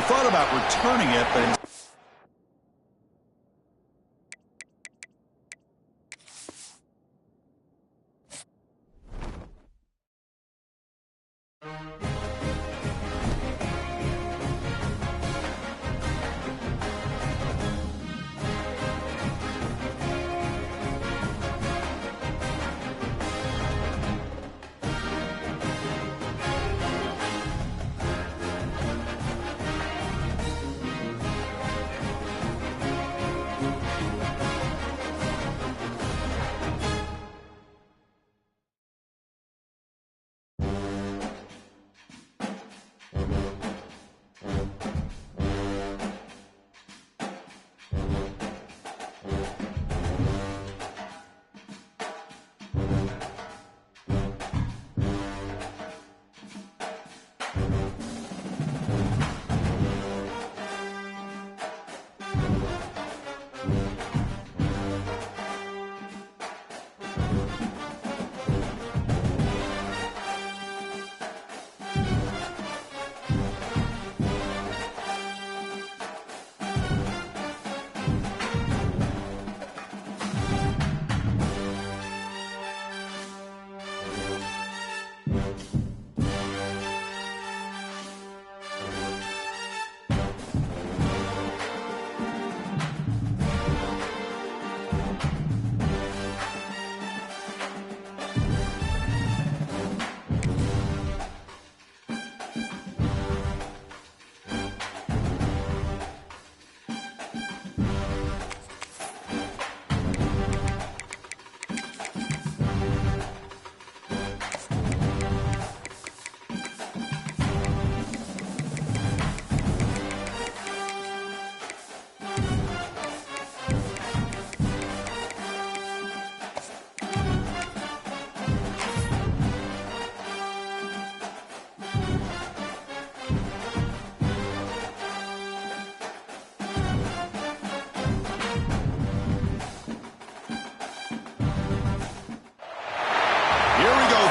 He thought about returning it, but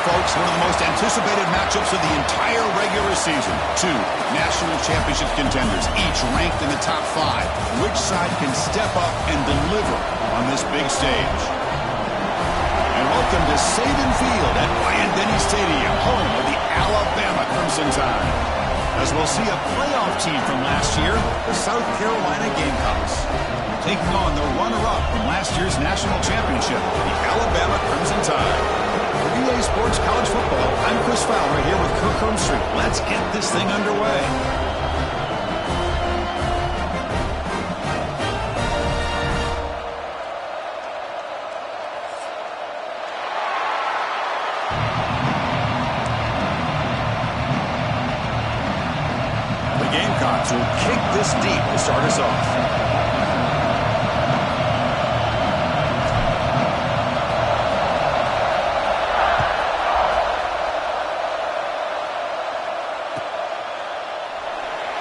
folks, one of the most anticipated matchups of the entire regular season. Two national championship contenders, each ranked in the top 5. Which side can step up and deliver on this big stage? And welcome to Saban Field at Bryant-Denny Stadium, home of the Alabama Crimson Tide. As we'll see a playoff team from last year, the South Carolina Gamecocks, taking on the runner-up from last year's national championship, the Alabama Crimson Tide. For EA Sports College Football, I'm Chris Fowler here with Kirk Hermstreet. Let's get this thing underway. The Gamecocks will kick this deep to start us off.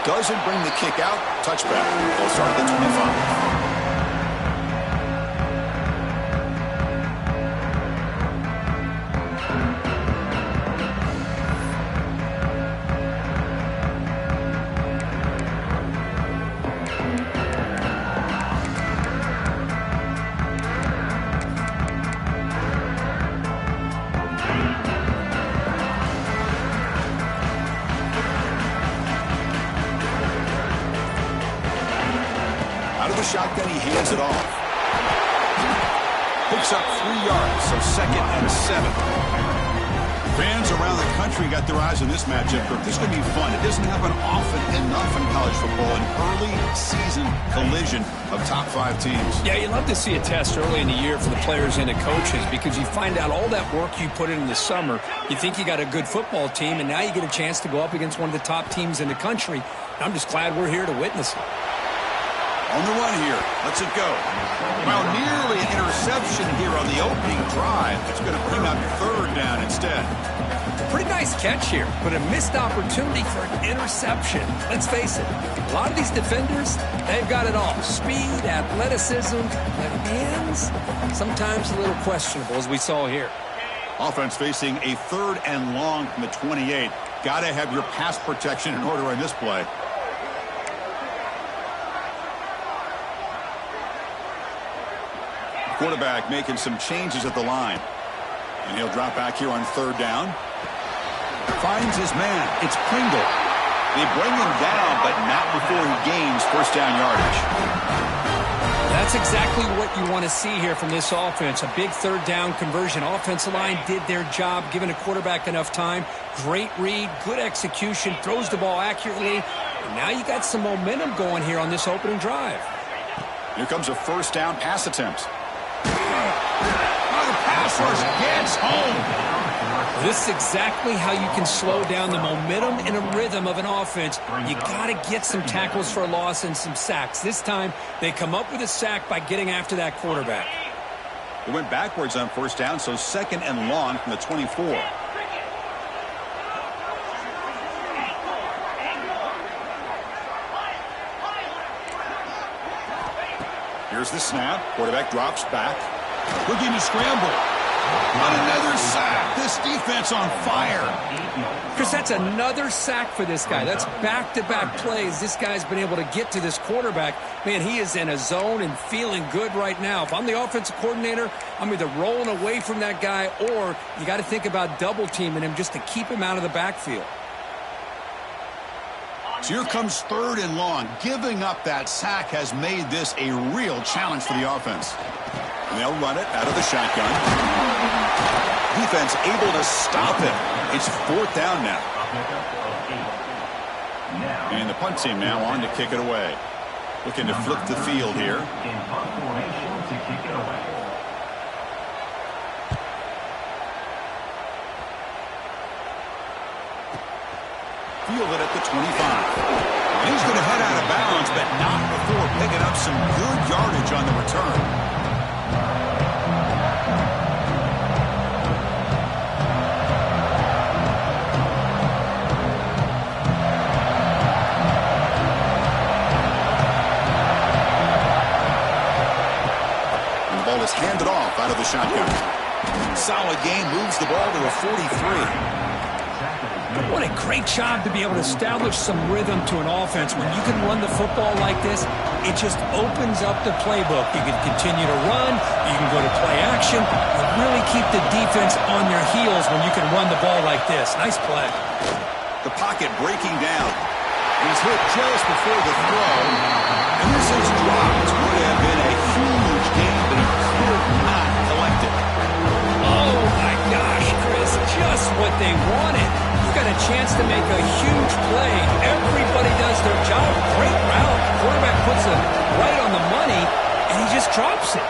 Doesn't bring the kick out. Touchback. They'll start at the 25. Shotgun, he hands it off. Picks up 3 yards, so 2nd and 7. Fans around the country got their eyes on this matchup. This is going to be fun. It doesn't happen often enough in college football, an early season collision of top 5 teams. Yeah, you love to see a test early in the year for the players and the coaches because you find out all that work you put in the summer. You think you got a good football team, and now you get a chance to go up against one of the top teams in the country. I'm just glad we're here to witness it. On the run here. Lets it go. Well, nearly an interception here on the opening drive. It's going to bring up 3rd down instead. Pretty nice catch here, but a missed opportunity for an interception. Let's face it, a lot of these defenders, they've got it all. Speed, athleticism, but hands, sometimes a little questionable, as we saw here. Offense facing a 3rd and long from the 28. Got to have your pass protection in order on this play. Quarterback making some changes at the line. And he'll drop back here on third down. Finds his man. It's Pringle. They bring him down, but not before he gains first down yardage. That's exactly what you want to see here from this offense. A big third down conversion. Offensive line did their job, giving a quarterback enough time. Great read, good execution, throws the ball accurately. And now you got some momentum going here on this opening drive. Here comes a first down pass attempt. The pass rush gets home. This is exactly how you can slow down the momentum and a rhythm of an offense. You got to get some tackles for a loss and some sacks. This time, they come up with a sack by getting after that quarterback. They went backwards on first down, so second and long from the 24. Here's the snap. Quarterback drops back. Looking to scramble. On another sack. This defense on fire. Chris, that's another sack for this guy. That's back-to-back plays. This guy's been able to get to this quarterback. Man, he is in a zone and feeling good right now. If I'm the offensive coordinator, I'm either rolling away from that guy or you got to think about double-teaming him just to keep him out of the backfield. So here comes third and long. Giving up that sack has made this a real challenge for the offense. And they'll run it out of the shotgun. Defense able to stop it. It's fourth down now. And the punt team now on to kick it away. Looking to flip the field here. Fielded at the 25. He's going to head out of bounds, but not before picking up some good yardage on the return. Is handed off out of the shotgun. Solid game, moves the ball to a 43. What a great job to be able to establish some rhythm to an offense. When you can run the football like this, it just opens up the playbook. You can continue to run, you can go to play action, and really keep the defense on their heels when you can run the ball like this. Nice play. The pocket breaking down. He's hit just before the throw, and this is dropped. Would have been a huge game, but he could not collect it. Oh, my gosh, Chris, just what they wanted. You got a chance to make a huge play. Everybody does their job. Great route. Quarterback puts it right on the money, and he just drops it.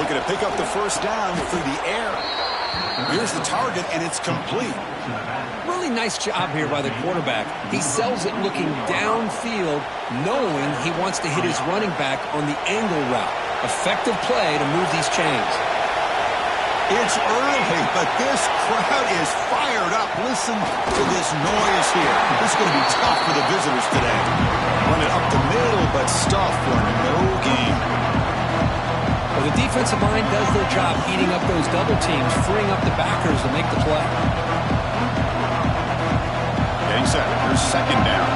Looking to pick up the first down through the air. Here's the target, and it's complete. Really nice job here by the quarterback. He sells it looking downfield, knowing he wants to hit his running back on the angle route. Effective play to move these chains. It's early, but this crowd is fired up. Listen to this noise here. This is going to be tough for the visitors today. Run it up the middle, but stuff for no gain. Well, the defensive line does their job eating up those double teams, freeing up the backers to make the play. Getting set. Here's second down.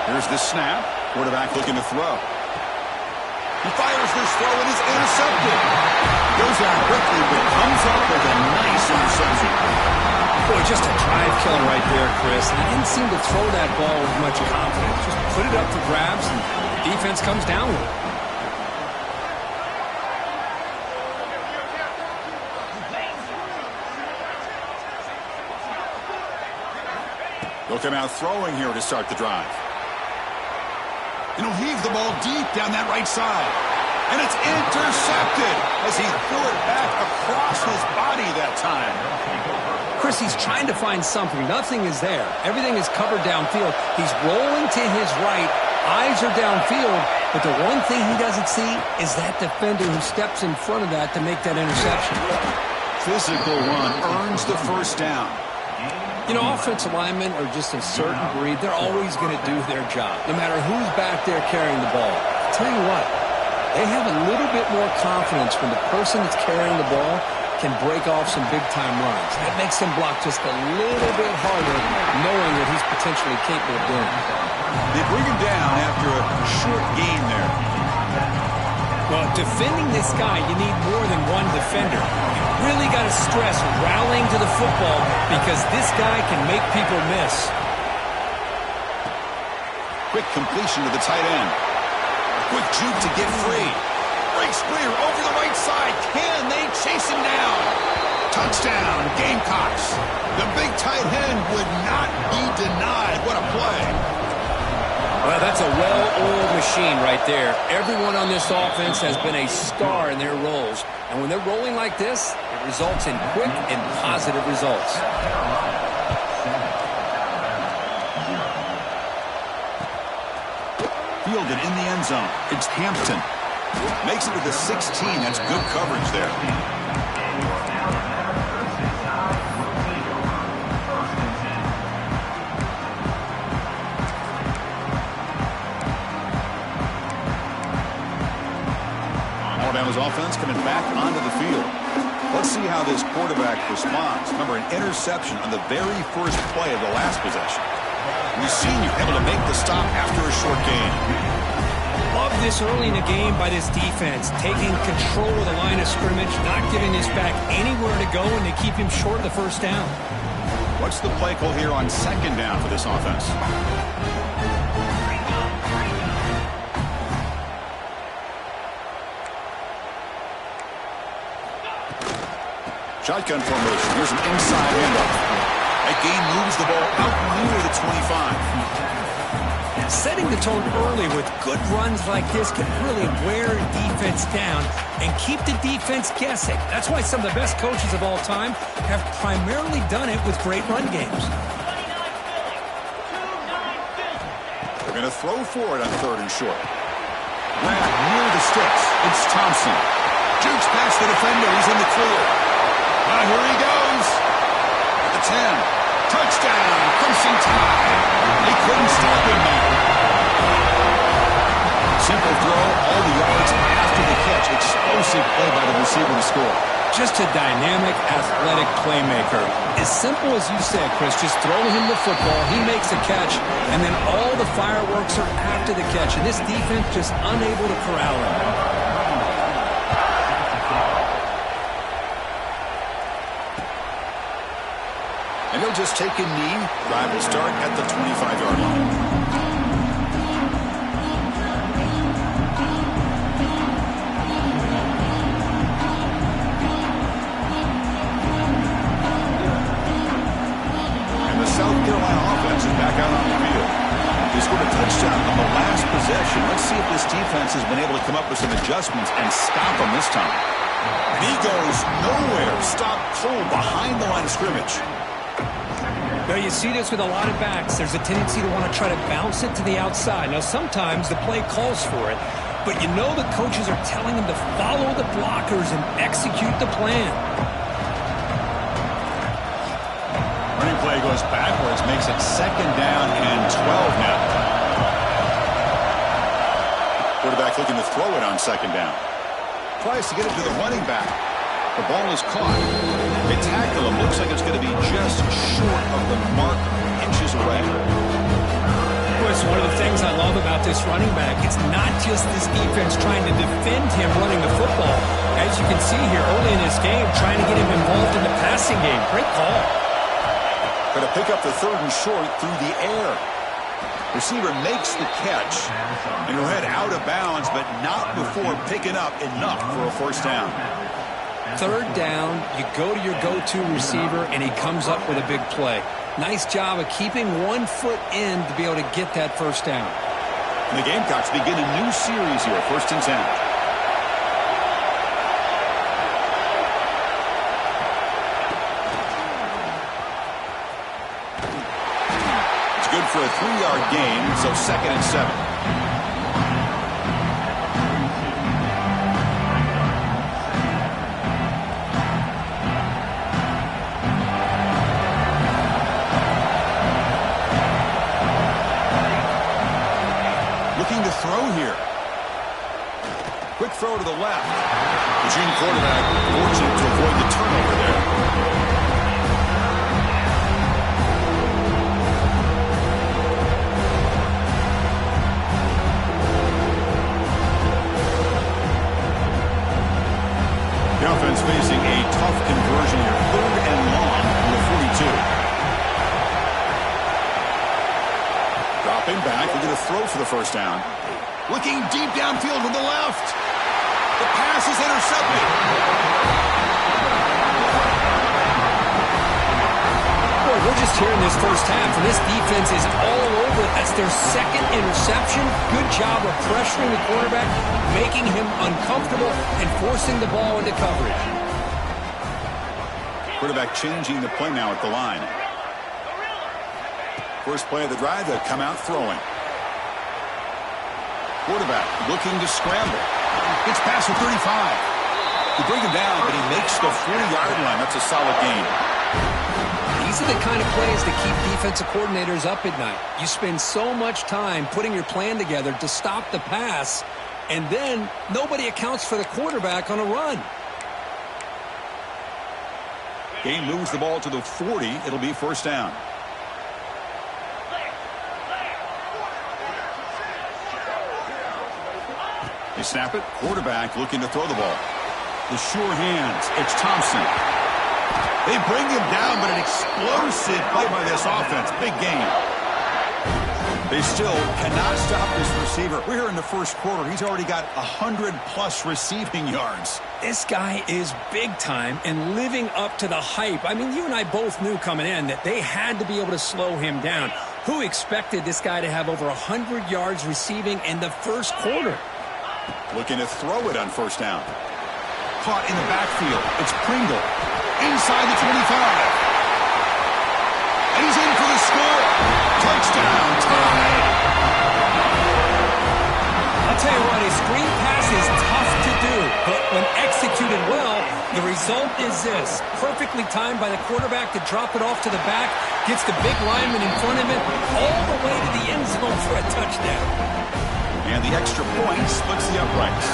Here's the snap. Quarterback looking to throw. He fires this throw and is intercepted. Goes out quickly, but comes up with a nice interception. Boy, just a drive killer right there, Chris. He didn't seem to throw that ball with much confidence. Just put it up for grabs, and the defense comes down with it. They'll come out throwing here to start the drive. And he'll heave the ball deep down that right side. And it's intercepted as he threw it back across his body that time. Chris, he's trying to find something. Nothing is there. Everything is covered downfield. He's rolling to his right. Eyes are downfield. But the one thing he doesn't see is that defender who steps in front of that to make that interception. Physical run earns the first down. You know, offensive linemen are just a certain breed. They're always going to do their job, no matter who's back there carrying the ball. I'll tell you what, they have a little bit more confidence when the person that's carrying the ball can break off some big-time runs. That makes him block just a little bit harder, knowing that he's potentially capable of doing it. They bring him down after a short gain there. Well, defending this guy, you need more than one defender. You really got to stress rallying to the football because this guy can make people miss. Quick completion to the tight end. Quick juke to get free. Breaks clear over the right side. Can they chase him down? Touchdown, Gamecocks. The big tight end would not be denied. What a play. Well, that's a well-oiled machine right there. Everyone on this offense has been a star in their roles. And when they're rolling like this, it results in quick and positive results. Fielded in the end zone. It's Hampton. Makes it to the 16. That's good coverage there. Alabama's offense coming back onto the field. Let's see how this quarterback responds. Remember, an interception on the very first play of the last possession. The senior able to make the stop after a short gain. Love this early in the game by this defense, taking control of the line of scrimmage, not giving this back anywhere to go, and to keep him short of the first down. What's the play call here on second down for this offense? Shotgun formation. Here's an inside handoff. That gain moves the ball out near the 25. Setting the tone early with good runs like this can really wear a defense down and keep the defense guessing. That's why some of the best coaches of all time have primarily done it with great run games. They're going to throw for it on third and short. Grab near the sticks. It's Thompson. Jukes past the defender. He's in the clear. Here he goes. At the 10. Touchdown. Crimson Tide. They couldn't stop him there. Simple throw. All the yards after the catch. Explosive play by the receiver to score. Just a dynamic, athletic playmaker. As simple as you said, Chris, just throwing him the football, he makes a catch, and then all the fireworks are after the catch. And this defense just unable to corral him. And he'll just take a knee. Drive will start at the 25-yard line. And the South Carolina offense is back out on the field. They scored a touchdown on the last possession. Let's see if this defense has been able to come up with some adjustments and stop them this time. And he goes nowhere. Stop cold behind the line of scrimmage. Now, you see this with a lot of backs. There's a tendency to want to try to bounce it to the outside. Now, sometimes the play calls for it, but you know the coaches are telling them to follow the blockers and execute the plan. Running play goes backwards, makes it second down and 12 now. Quarterback looking to throw it on second down. Tries to get it to the running back. The ball is caught. They tackle him. Looks like it's going to be just short of the mark, inches away. Chris, one of the things I love about this running back, it's not just this defense trying to defend him running the football. As you can see here early in this game, trying to get him involved in the passing game. Great call. Going to pick up the third and short through the air. Receiver makes the catch, and he'll head out of bounds, but not before picking up enough for a first down. Third down, you go to your go-to receiver, and he comes up with a big play. Nice job of keeping 1 foot in to be able to get that first down. And the Gamecocks begin a new series here, 1st and 10. It's good for a 3-yard gain, so 2nd and 7. throw to the left. The junior quarterback fortunate to avoid the turnover there. The offense facing a tough conversion here. 3rd and long from the 42. Dropping back, they're going to throw for the first down. Looking deep downfield to the left. The pass is intercepted. Boy, we're just here in this first half, and this defense is all over. That's their 2nd interception. Good job of pressuring the quarterback, making him uncomfortable, and forcing the ball into coverage. Quarterback changing the play now at the line. First play of the drive, they'll come out throwing. Quarterback looking to scramble. Gets past the 35. You bring him down, but he makes the 40-yard line. That's a solid gain. These are the kind of plays that keep defensive coordinators up at night. You spend so much time putting your plan together to stop the pass, and then nobody accounts for the quarterback on a run. Game moves the ball to the 40. It'll be first down. They snap it. Quarterback looking to throw the ball. The sure hands. It's Thompson. They bring him down, but an explosive play by this offense. Big game. They still cannot stop this receiver. We're here in the first quarter. He's already got 100-plus receiving yards. This guy is big time and living up to the hype. I mean, you and I both knew coming in that they had to be able to slow him down. Who expected this guy to have over 100 yards receiving in the first quarter? Looking to throw it on first down. Caught in the backfield. It's Pringle. Inside the 25. And he's in for the score. Touchdown, tie. I'll tell you what, a screen pass is tough to do, but when executed well, the result is this. Perfectly timed by the quarterback to drop it off to the back, gets the big lineman in front of him, all the way to the end zone for a touchdown. And the extra point splits the uprights.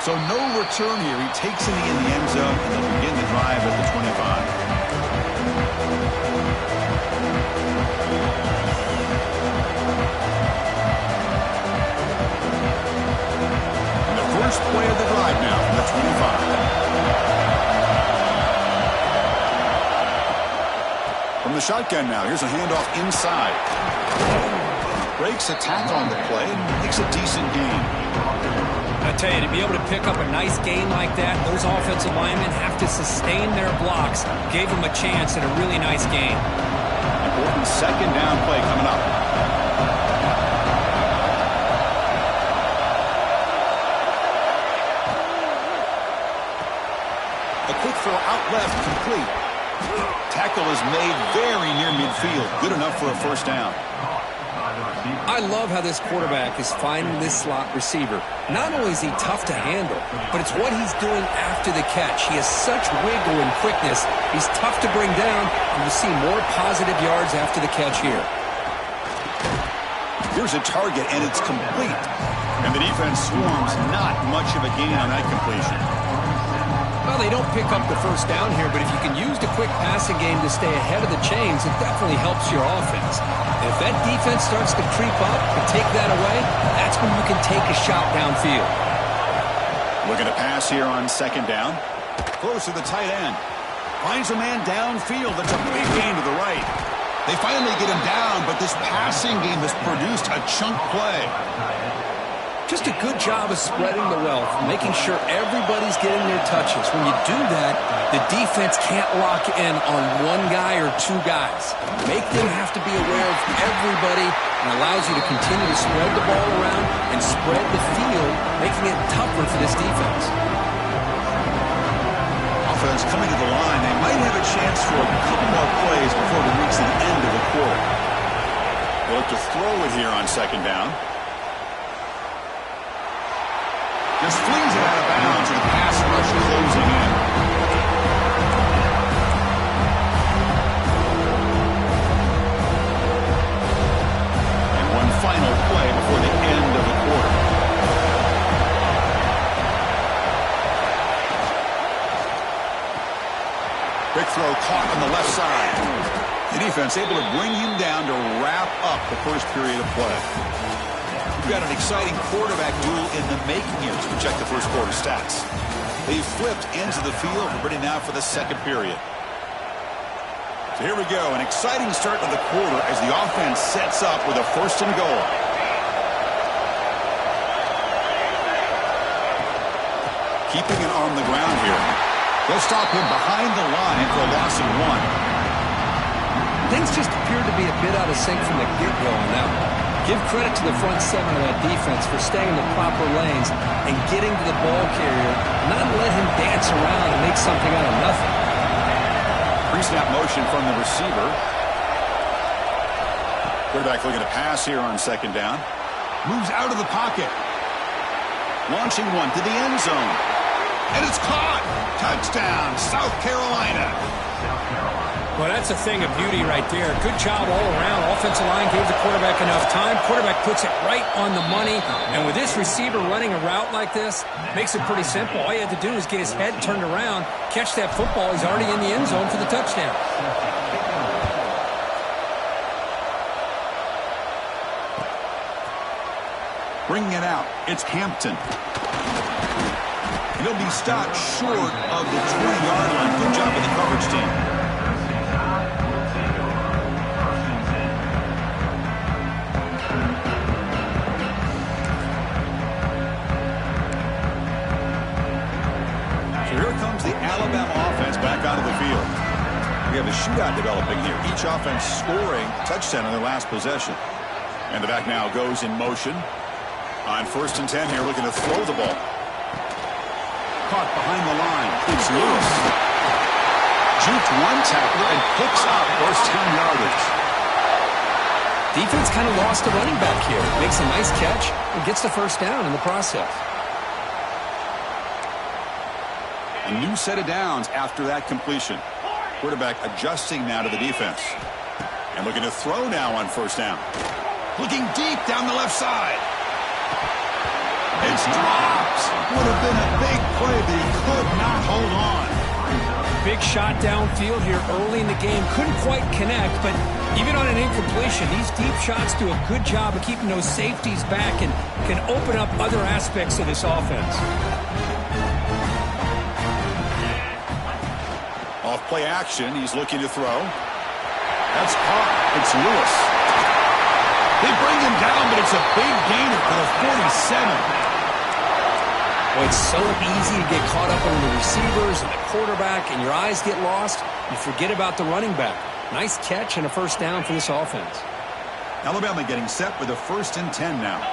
So no return here. He takes it in the end zone, and they'll begin the drive at the 25. And the first play of the drive now from the 25. From the shotgun now, here's a handoff inside. Breaks a tackle on the play, makes a decent gain. I tell you, to be able to pick up a nice gain like that, those offensive linemen have to sustain their blocks. Gave them a chance at a really nice gain. Important second down play coming up. A quick throw out left, complete. Tackle is made very near midfield. Good enough for a first down. I love how this quarterback is finding this slot receiver. Not only is he tough to handle, but it's what he's doing after the catch. He has such wiggle and quickness. He's tough to bring down, and we'll see more positive yards after the catch here. Here's a target, and it's complete. And the defense swarms. Not much of a gain on that completion. Well, they don't pick up the first down here, but if you can use the quick passing game to stay ahead of the chains, it definitely helps your offense. And if that defense starts to creep up and take that away, that's when you can take a shot downfield. Looking to pass here on second down. Close to the tight end. Finds a man downfield. That's a big gain to the right. They finally get him down, but this passing game has produced a chunk play. Just a good job of spreading the wealth, making sure everybody's getting their touches. When you do that, the defense can't lock in on one guy or two guys. Make them have to be aware of everybody and allows you to continue to spread the ball around and spread the field, making it tougher for this defense. Offense coming to the line. They might have a chance for a couple more plays before we reach the end of the quarter. They'll look to throw it here on second down. Just flings it out of bounds, and the pass rush closing in. Quick throw caught on the left side. The defense able to bring him down to wrap up the first period of play. We've got an exciting quarterback duel in the making here as we check the first quarter stats. They flipped ends of the field. We're ready now for the second period. So here we go. An exciting start to the quarter as the offense sets up with a first and goal. Keeping it on the ground here. They'll stop him behind the line for a loss of 1. Things just appeared to be a bit out of sync from the get-go on that one. Give credit to the front seven of that defense for staying in the proper lanes and getting to the ball carrier, not let him dance around and make something out of nothing. Pre-snap motion from the receiver. Quarterback looking to pass here on second down. Moves out of the pocket. Launching one to the end zone. And it's caught. Touchdown, South Carolina. Well, that's a thing of beauty right there. Good job all around. Offensive line gave the quarterback enough time. Quarterback puts it right on the money. And with this receiver running a route like this, makes it pretty simple. All you had to do is get his head turned around, catch that football. He's already in the end zone for the touchdown. Bringing it out, it's Hampton. He'll be stopped short of the 20-yard line. Good job with the coverage team. So here comes the Alabama offense back onto the field. We have a shootout developing here. Each offense scoring a touchdown on their last possession. And the back now goes in motion. On first and 10 here, looking to throw the ball. Caught behind the line. It's Lewis. Juked one tackler and picks up first down yardage. Defense kind of lost a running back here. Makes a nice catch and gets the first down in the process. A new set of downs after that completion. Quarterback adjusting now to the defense. And looking to throw now on first down. Looking deep down the left side. It's dropped. Would have been a big play, but he could not hold on. Big shot downfield here early in the game. Couldn't quite connect, but even on an incompletion, these deep shots do a good job of keeping those safeties back and can open up other aspects of this offense. Off play action, he's looking to throw. That's caught. It's Lewis. They bring him down, but it's a big gainer for the 47. Well, it's so easy to get caught up on the receivers and the quarterback, and your eyes get lost. You forget about the running back. Nice catch and a first down for this offense. Alabama getting set with a first and 10 now.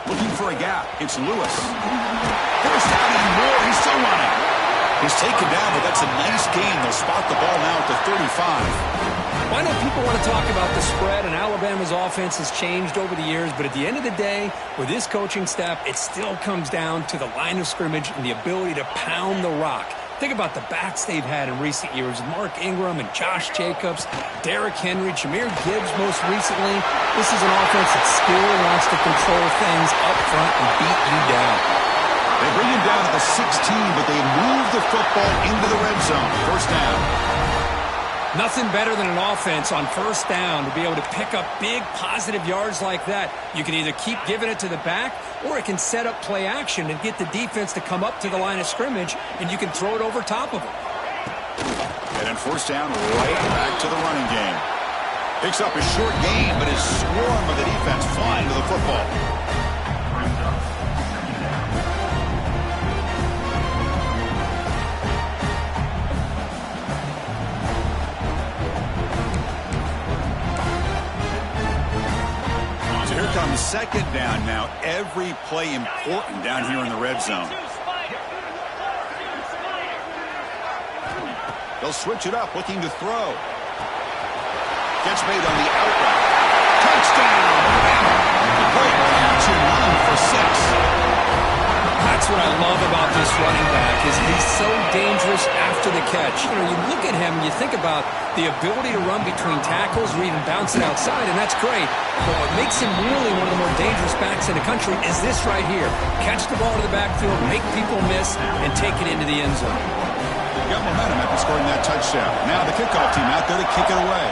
Looking for a gap. It's Lewis. First down and more. He's still running. He's taken down, but that's a nice gain. They'll spot the ball now at the 35. I know people want to talk about the spread, and Alabama's offense has changed over the years, but at the end of the day, with this coaching staff, it still comes down to the line of scrimmage and the ability to pound the rock. Think about the backs they've had in recent years. Mark Ingram and Josh Jacobs, Derrick Henry, Jahmyr Gibbs most recently. This is an offense that still wants to control things up front and beat you down. They bring him down to the 16, but they move the football into the red zone. First down. Nothing better than an offense on first down to be able to pick up big positive yards like that. You can either keep giving it to the back, or it can set up play action and get the defense to come up to the line of scrimmage, and you can throw it over top of them. And then first down, right back to the running game. Picks up a short gain, but his swarm of the defense flying to the football. Here comes second down now. Every play important down here in the red zone. They'll switch it up, looking to throw. Gets made on the outright. Touchdown! Great action, 1 for 6. That's what I love about this running back, is he's so dangerous after the catch. You know, you look at him and you think about the ability to run between tackles or even bounce it outside, and that's great. But what makes him really one of the more dangerous backs in the country is this right here. Catch the ball to the backfield, make people miss, and take it into the end zone. Got momentum after scoring that touchdown. Now the kickoff team out there to kick it away.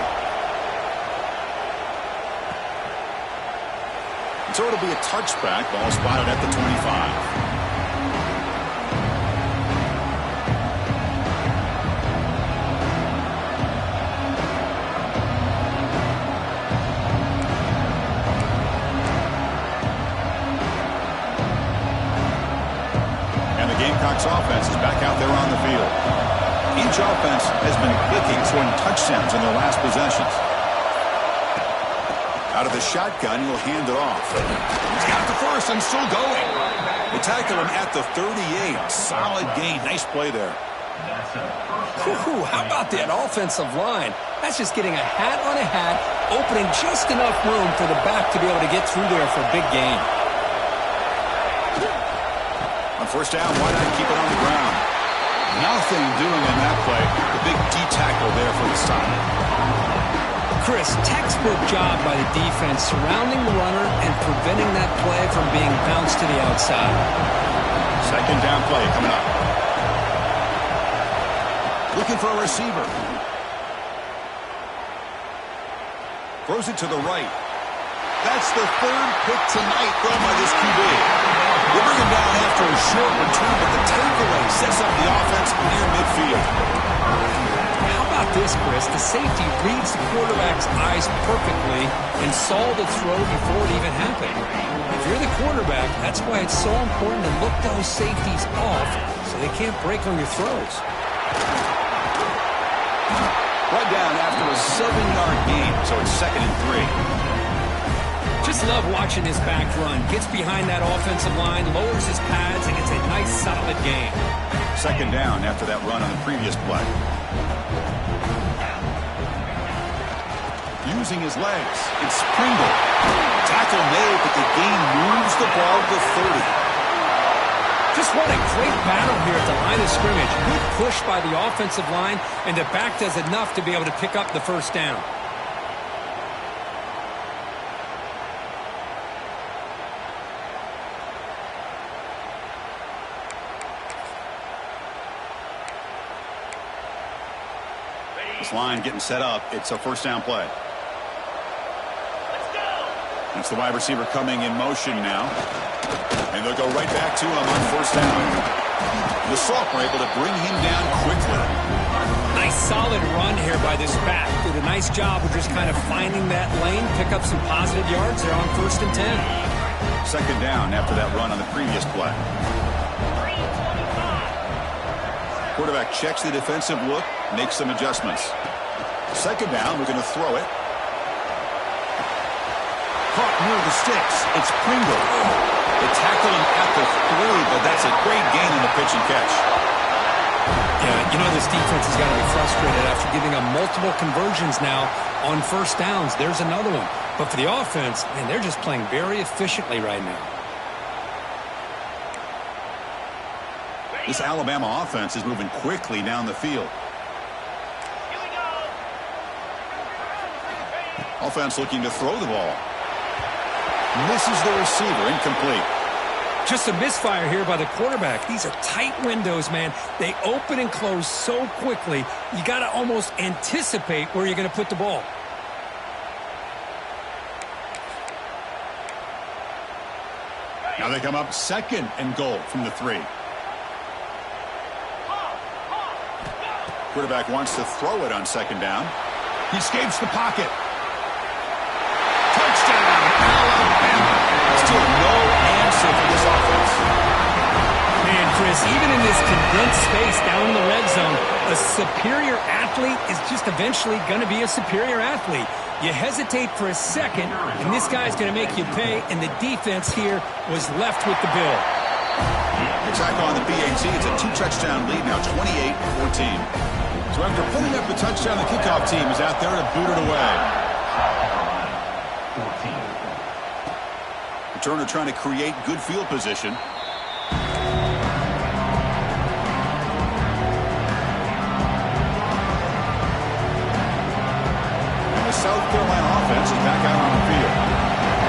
So it'll be a touchback. Ball spotted at the 25. Gamecocks offense is back out there on the field. Each offense has been clicking, scoring touchdowns in their last possessions. Out of the shotgun, he'll hand it off. He's got the first and still going. They tackle him at the 38. Solid gain. Nice play there. Ooh, how about that offensive line? That's just getting a hat on a hat, opening just enough room for the back to be able to get through there for a big gain. On first down, why not keep it on the ground? Nothing doing on that play. The big D-tackle there for the stop. Chris, textbook job by the defense surrounding the runner and preventing that play from being bounced to the outside. Second down play coming up. Looking for a receiver. Throws it to the right. That's the third pick tonight thrown by this QB. They bring him down after a short return, but the takeaway sets up the offense near midfield. How about this, Chris? The safety reads the quarterback's eyes perfectly and saw the throw before it even happened. If you're the quarterback, that's why it's so important to look those safeties off so they can't break on your throws. Right down after a 7-yard gain, so it's 2nd and 3. Just love watching this back run. Gets behind that offensive line, lowers his pads, and gets a nice, solid gain. Second down after that run on the previous play. Using his legs, it's Pringle. Tackle made, but the gain moves the ball to 30. Just what a great battle here at the line of scrimmage. Good push by the offensive line, and the back does enough to be able to pick up the first down. This line getting set up. It's a first down play. It's the wide receiver coming in motion now. And they'll go right back to him on first down. The Salk were able to bring him down quickly. Nice solid run here by this back. Did a nice job of just kind of finding that lane, pick up some positive yards there on 1st and 10. Second down after that run on the previous play. Quarterback checks the defensive look, makes some adjustments. Second down, we're going to throw it. Caught near the sticks. It's Pringle. They tackle him at the 3, but that's a great gain in the pitch and catch. Yeah, you know this defense has got to be frustrated after giving up multiple conversions now on first downs. There's another one. But for the offense, man, they're just playing very efficiently right now. This Alabama offense is moving quickly down the field. Offense looking to throw the ball. Misses the receiver, incomplete. Just a misfire here by the quarterback. These are tight windows, man. They open and close so quickly, you got to almost anticipate where you're going to put the ball. Now they come up 2nd and goal from the 3. Quarterback wants to throw it on 2nd down. He escapes the pocket. Touchdown, Alabama. Still no answer for this offense. Man, Chris, even in this condensed space down in the red zone, a superior athlete is just eventually going to be a superior athlete. You hesitate for a second, and this guy's going to make you pay, and the defense here was left with the bill. The tackle on the PAT. It's a 2-touchdown lead now, 28-14. So after putting up the touchdown, the kickoff team is out there to boot it away. Returner trying to create good field position. South Carolina offense is back out on the field.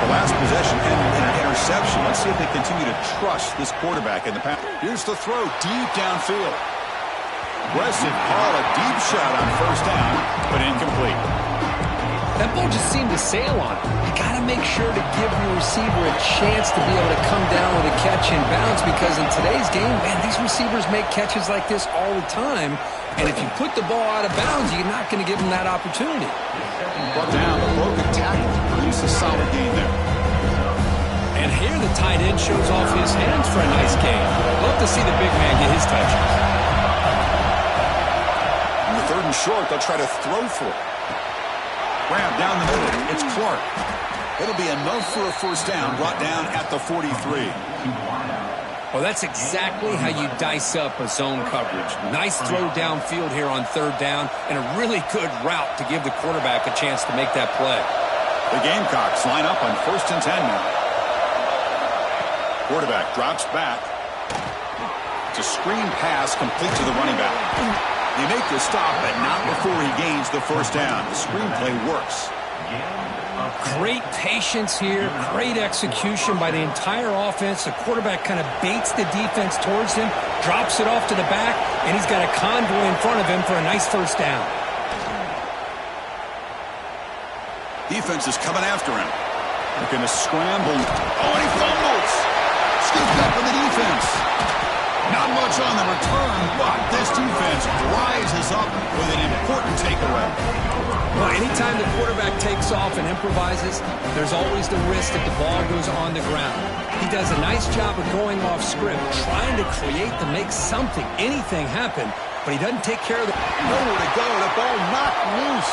The last possession ended in an interception. Let's see if they continue to trust this quarterback in the pass. Here's the throw deep downfield. Aggressive call, a deep shot on first down, but incomplete. That ball just seemed to sail on him. You got to make sure to give your receiver a chance to be able to come down with a catch and bounce, because in today's game, man, these receivers make catches like this all the time. And if you put the ball out of bounds, you're not going to give them that opportunity. Brought down, the broken tackle produced a solid gain there. And here the tight end shows off his hands for a nice gain. Love to see the big man get his touches. On the 3rd and short, they'll try to throw for it. Grab down the middle. It's Clark. It'll be enough for a first down, brought down at the 43. Well, that's exactly how you dice up a zone coverage. Nice throw downfield here on 3rd down, and a really good route to give the quarterback a chance to make that play. The Gamecocks line up on 1st and 10 now. Quarterback drops back. It's a screen pass complete to the running back. They make the stop, but not before he gains the first down. The screenplay works. Great patience here, great execution by the entire offense. The quarterback kind of baits the defense towards him, drops it off to the back, and he's got a convoy in front of him for a nice first down. Defense is coming after him. Looking to scramble. Oh, and he fumbles. Scooped up with the defense. Not much on the return, but this defense rises up with an important takeaway. Well, anytime the quarterback takes off and improvises, there's always the risk that the ball goes on the ground. He does a nice job of going off script, trying to create to make something, anything happen, but he doesn't take care of the... Nowhere to go. The ball knocked loose.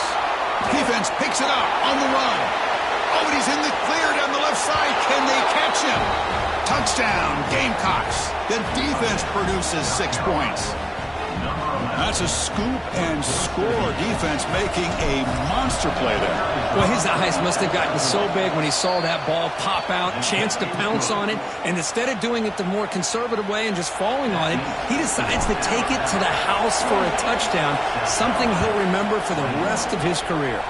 Defense picks it up on the run. Oh, but he's in the clear down the left side. Can they catch him? Touchdown, Gamecocks. The defense produces 6 points. That's a scoop and score. Defense making a monster play there. Well, his eyes must have gotten so big when he saw that ball pop out, chance to pounce on it, and instead of doing it the more conservative way and just falling on it, he decides to take it to the house for a touchdown, something he'll remember for the rest of his career.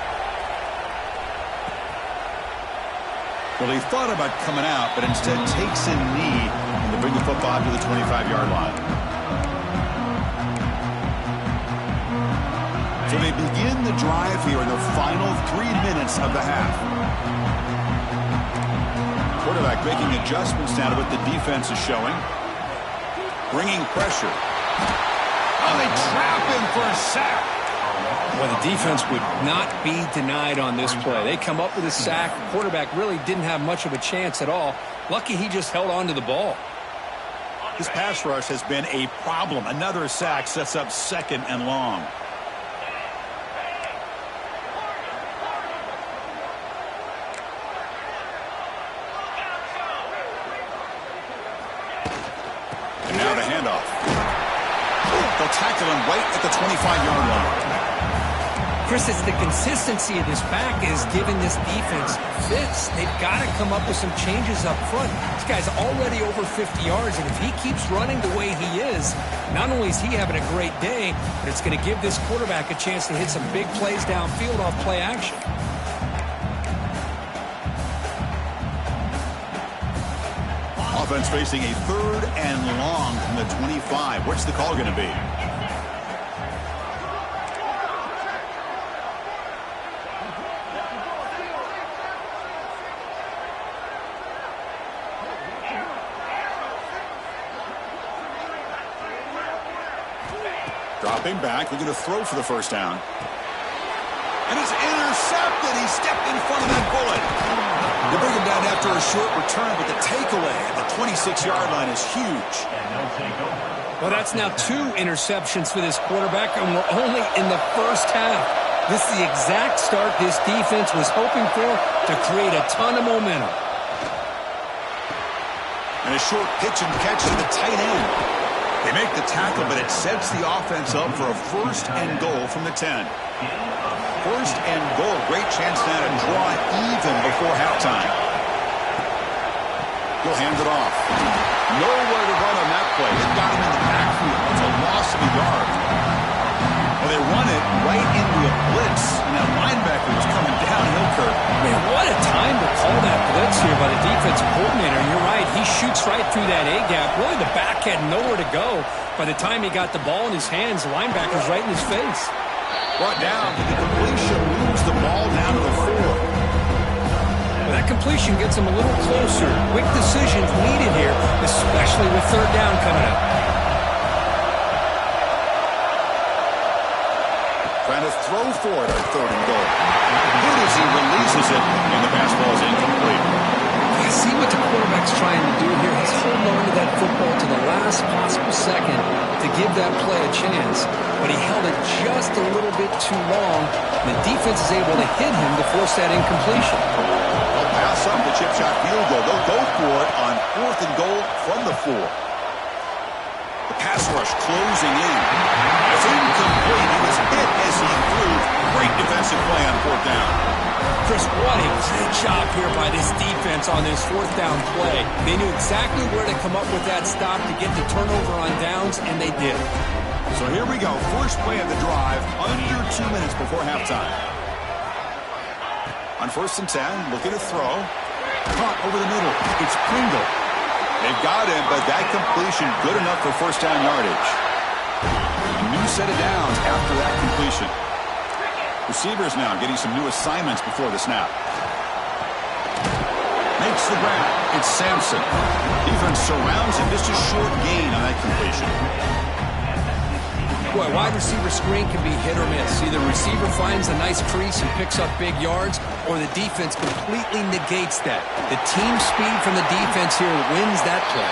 Well, he thought about coming out, but instead takes a knee to bring the football to the 25-yard line. So they begin the drive here in the final 3 minutes of the half. Quarterback making adjustments now to what the defense is showing. Bringing pressure. Oh, they trap him for a sack. Well, the defense would not be denied on this play. They come up with a sack. The quarterback really didn't have much of a chance at all. Lucky he just held on to the ball. This pass rush has been a problem. Another sack sets up 2nd and long. And now the handoff. They'll tackle him right at the 25-yard line. Chris, it's the consistency of this back is giving this defense fits. They've got to come up with some changes up front. This guy's already over 50 yards, and if he keeps running the way he is, not only is he having a great day, but it's going to give this quarterback a chance to hit some big plays downfield off play action. Offense facing a 3rd and long from the 25. What's the call going to be? Dropping back, looking to throw for the first down. And it's intercepted. He stepped in front of that bullet. They bring him down after a short return, but the takeaway at the 26-yard line is huge. Well, that's now 2 interceptions for this quarterback, and we're only in the first half. This is the exact start this defense was hoping for to create a ton of momentum. And a short pitch and catch to the tight end. They make the tackle, but it sets the offense up for a 1st and goal from the 10. 1st and goal. Great chance now to draw it even before halftime. He'll hand it off. Nowhere to run on that play. It got him in the backfield. It's a loss of a yard. Well, they run it right into a blitz, and that linebacker was coming down call that blitz here by the defensive coordinator. You're right. He shoots right through that A-gap. Really, the back had nowhere to go. By the time he got the ball in his hands, the linebacker's right in his face. Brought down to the completion. Moves the ball down to the 4. That completion gets him a little closer. Quick decisions needed here, especially with third down coming up. Trying to throw for it on 3rd and goal. Good as he releases it, and the pass ball is incomplete. I see what the quarterback's trying to do here. He's holding on to that football to the last possible second to give that play a chance. But he held it just a little bit too long. The defense is able to hit him to force that incompletion. They'll pass up the chip shot field goal. They'll go for it on 4th and goal from the 4. The pass rush closing in. It's incomplete. He was hit as he threw. Great defensive play on 4th down. Chris, what a great job here by this defense on this 4th down play. They knew exactly where to come up with that stop to get the turnover on downs, and they did. So here we go. First play of the drive, under 2 minutes before halftime. On 1st and 10, looking to throw. Caught over the middle. It's Pringle. They've got him, but that completion good enough for 1st down yardage. A new set of downs after that completion. Receivers now getting some new assignments before the snap. Makes the grab. It's Sampson. Defense surrounds him. Just a short gain on that completion. Boy, wide receiver screen can be hit or miss. Either receiver finds a nice crease and picks up big yards, or the defense completely negates that. The team speed from the defense here wins that play.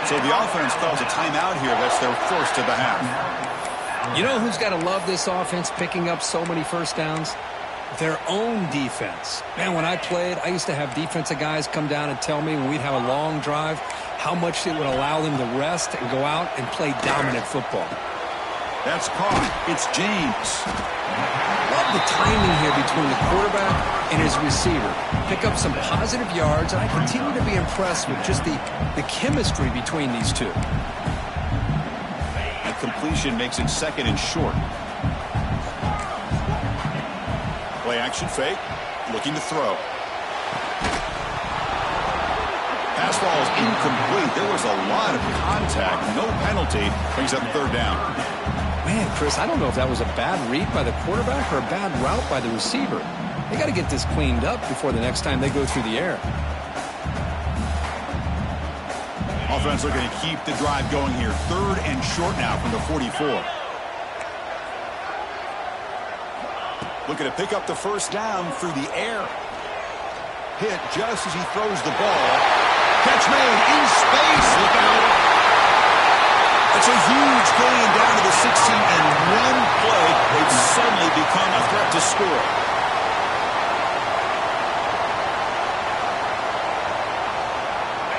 So the offense calls a timeout here. That's their first of the half. You know who's got to love this offense picking up so many first downs? Their own defense. Man, when I played, I used to have defensive guys come down and tell me when we'd have a long drive how much it would allow them to rest and go out and play dominant football. That's caught. It's James. Love the timing here between the quarterback and his receiver. Pick up some positive yards, and I continue to be impressed with just the chemistry between these two. Completion makes it 2nd and short. Play action fake. Looking to throw. Pass ball is incomplete. There was a lot of contact. No penalty. Brings up 3rd down. Man, Chris, I don't know if that was a bad read by the quarterback or a bad route by the receiver. They got to get this cleaned up before the next time they go through the air. Offense looking to keep the drive going here. 3rd and short now from the 44. Looking to pick up the 1st down through the air. Hit just as he throws the ball. Catch made in space. Look out. That's a huge gain down to the 16, and one play, they've suddenly become a threat to score.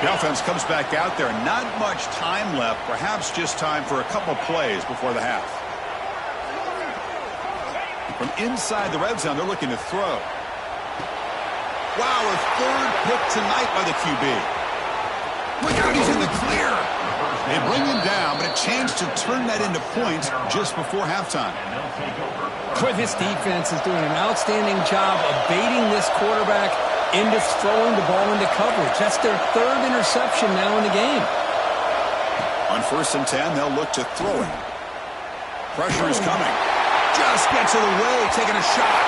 The offense comes back out there. Not much time left. Perhaps just time for a couple plays before the half. From inside the red zone, they're looking to throw. Wow, a 3rd pick tonight by the QB. Look out, he's in the clear. They bring him down, but a chance to turn that into points just before halftime. Boy, this defense is doing an outstanding job of baiting this quarterback into throwing the ball into coverage. That's their 3rd interception now in the game. On 1st and 10, they'll look to throw it. Pressure is coming. Just gets it away, taking a shot.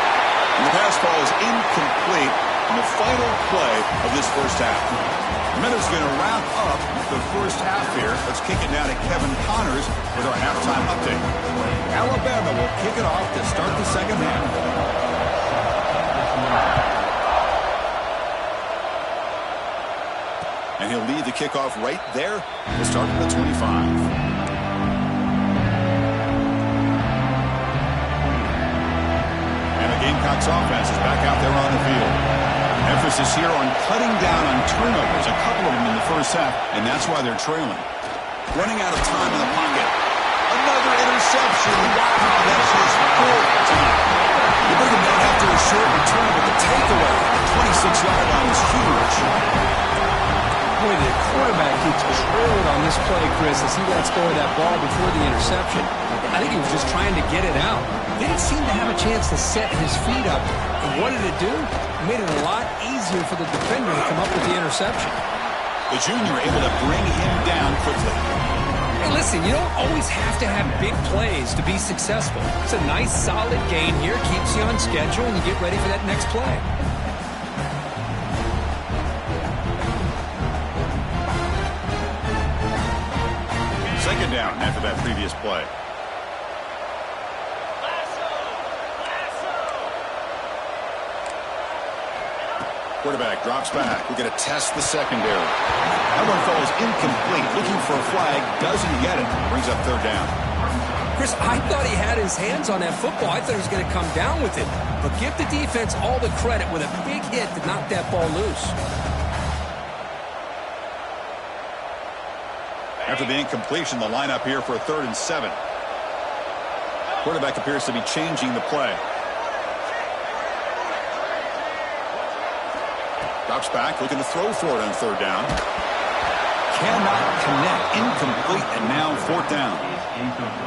And the pass ball is incomplete in the final play of this 1st half. The minute's going to wrap up the 1st half here. Let's kick it down to Kevin Connors with our halftime update. Alabama will kick it off to start the 2nd half. And he'll lead the kickoff right there. We'll start at the 25. Gamecocks offense is back out there on the field. Emphasis here on cutting down on turnovers, a couple of them in the 1st half, and that's why they're trailing. Running out of time in the pocket. Another interception. Wow, that's his 4th time. You bring him down after a short return, but the takeaway, the 26-yard line is huge. Boy, the quarterback gets trailed on this play, Chris, as he lets go of that ball before the interception. I think he was just trying to get it out. They didn't seem to have a chance to set his feet up. And what did it do? made it a lot easier for the defender to come up with the interception. The junior able to bring him down quickly. Hey, listen, you don't always have to have big plays to be successful. It's a nice, solid gain here. Keeps you on schedule, and you get ready for that next play. Second down after that previous play. Quarterback drops back. We're going to test the secondary. That one falls incomplete. Looking for a flag. Doesn't get it. Brings up third down. Chris, I thought he had his hands on that football. I thought he was going to come down with it. But give the defense all the credit with a big hit to knock that ball loose. After the incompletion, the lineup here for a 3rd and 7. Quarterback appears to be changing the play. Drops back, looking to throw for it on 3rd down. Cannot connect, incomplete, and now 4th down.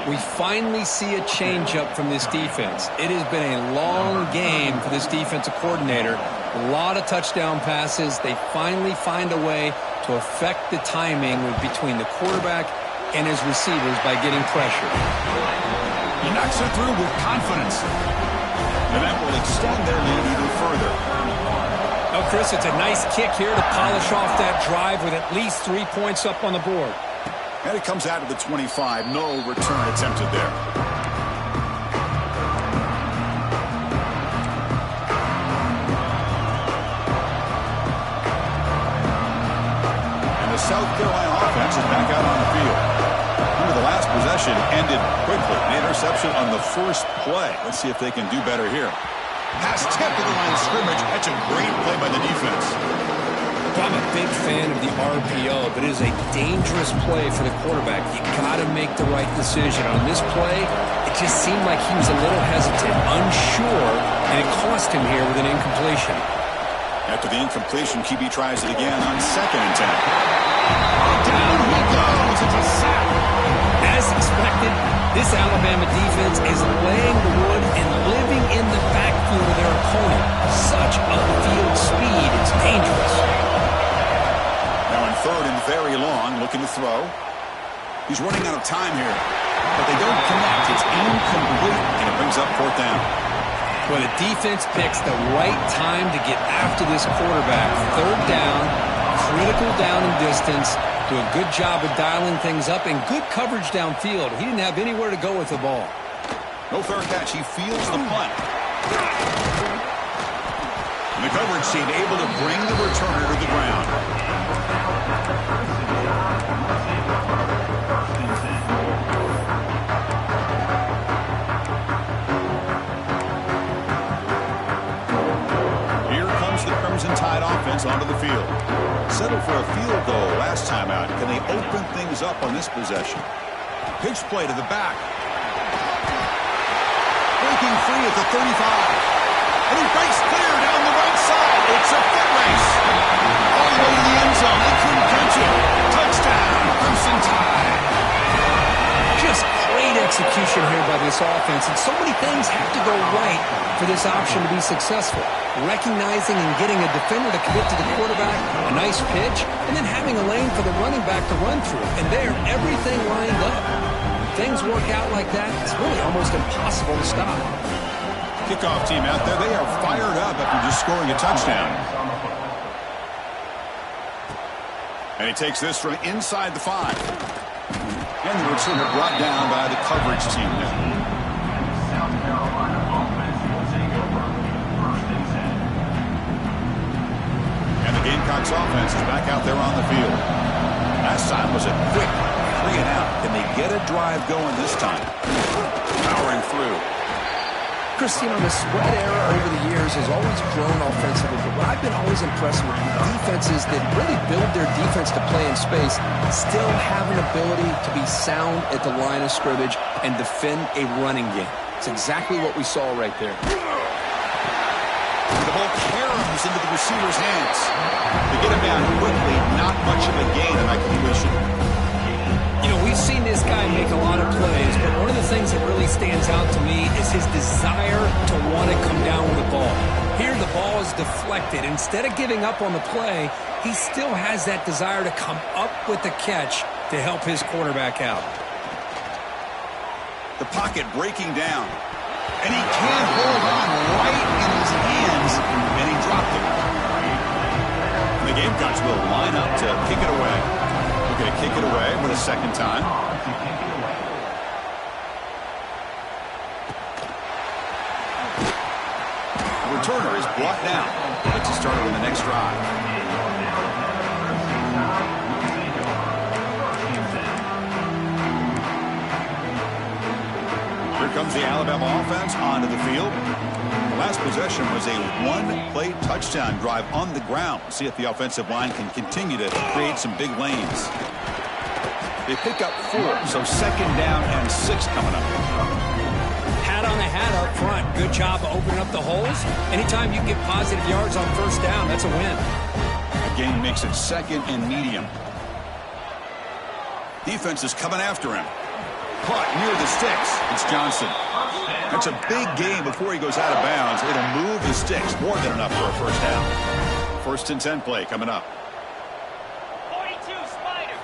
We finally see a changeup from this defense. It has been a long game for this defensive coordinator. A lot of touchdown passes. They finally find a way to affect the timing between the quarterback and his receivers by getting pressure. He knocks it through with confidence. And that will extend their lead even further. Oh, Chris, it's a nice kick here to polish off that drive with at least 3 points up on the board. And it comes out of the 25. No return attempted there. And the South Carolina offense is back out on the field. Remember, the last possession ended quickly. An interception on the first play. Let's see if they can do better here. Pass tipped to the line of scrimmage. That's a great play by the defense. I'm a big fan of the RPO, but it is a dangerous play for the quarterback. You got to make the right decision. On this play, it just seemed like he was a little hesitant, unsure, and it cost him here with an incompletion. After the incompletion, QB tries it again on 2nd and 10. Down he goes. It's a sack. As expected, this Alabama defense is laying the wood and living in the backfield of their opponent. Such upfield speed, it's dangerous. Now in 3rd and very long, looking to throw. He's running out of time here, but they don't connect. It's incomplete, and it brings up 4th down. Well, the defense picks the right time to get after this quarterback. 3rd down, critical down and distance. Do a good job of dialing things up and good coverage downfield. He didn't have anywhere to go with the ball. No fair catch. He feels the punt. And the coverage team able to bring the returner to the ground. Here comes the Crimson Tide offense onto the field. Settled for a field goal last time out. Can they open things up on this possession? Pitch play to the back. Breaking free at the 35. And he breaks clear down the right side. It's a foot race. All the way to the end zone. They couldn't catch it. Touchdown, Crimson Tide. Just great execution here by this offense. And so many things have to go right for this option to be successful. Recognizing and getting a defender to commit to the quarterback, a nice pitch, and then having a lane for the running back to run through. And there, everything lined up. When things work out like that, it's really almost impossible to stop. Kickoff team out there, they are fired up after just scoring a touchdown. And he takes this from inside the 5. And the returner brought down by the coverage team now. Gamecocks offense is back out there on the field. Last time was a quick 3 and out. Can they get a drive going this time? Powering through. Christine, the spread era over the years has always grown offensively, but what I've been always impressed with defenses that really build their defense to play in space still have an ability to be sound at the line of scrimmage and defend a running game. It's exactly what we saw right there. The ball caroms into the receiver's hands. They get him down quickly. Not much of a gain in that completion. You know, we've We've seen this guy make a lot of plays, but one of the things that really stands out to me is his desire to want to come down with the ball. Here, the ball is deflected. Instead of giving up on the play, he still has that desire to come up with the catch to help his quarterback out. The pocket breaking down. And he can't hold on right in his hands, and he dropped it. And the Gamecocks will line up to kick it away. We're going to kick it away for the second time. The returner is brought down. Let's start on the next drive. Here comes the Alabama offense onto the field. The last possession was a one-play touchdown drive on the ground. See if the offensive line can continue to create some big lanes. They pick up 4, so second down and 6 coming up. Hat on a hat up front. Good job of opening up the holes. Anytime you get positive yards on first down, that's a win. The game makes it second and medium. Defense is coming after him. Caught near the sticks. It's Johnson. That's a big game before he goes out of bounds. It'll move the sticks. More than enough for a first down. 1st and 10 play coming up. 42 Spider.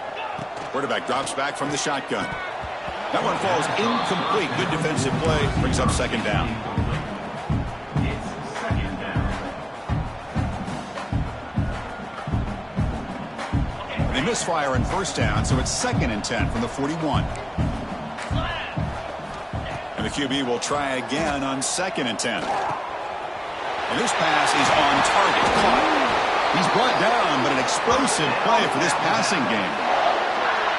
Quarterback drops back from the shotgun. That one falls incomplete. Good defensive play. Brings up second down. They misfire in first down, so it's 2nd and 10 from the 41. And the QB will try again on 2nd and 10. And this pass is on target. Caught. He's brought down, but an explosive play for this passing game.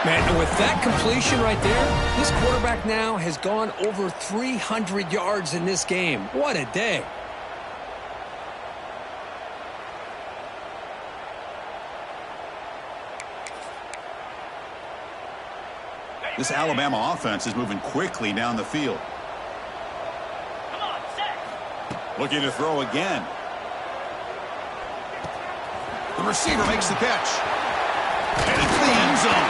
Man, and with that completion right there, this quarterback now has gone over 300 yards in this game. What a day. This Alabama offense is moving quickly down the field. Looking to throw again. The receiver makes the catch. And it's the end zone.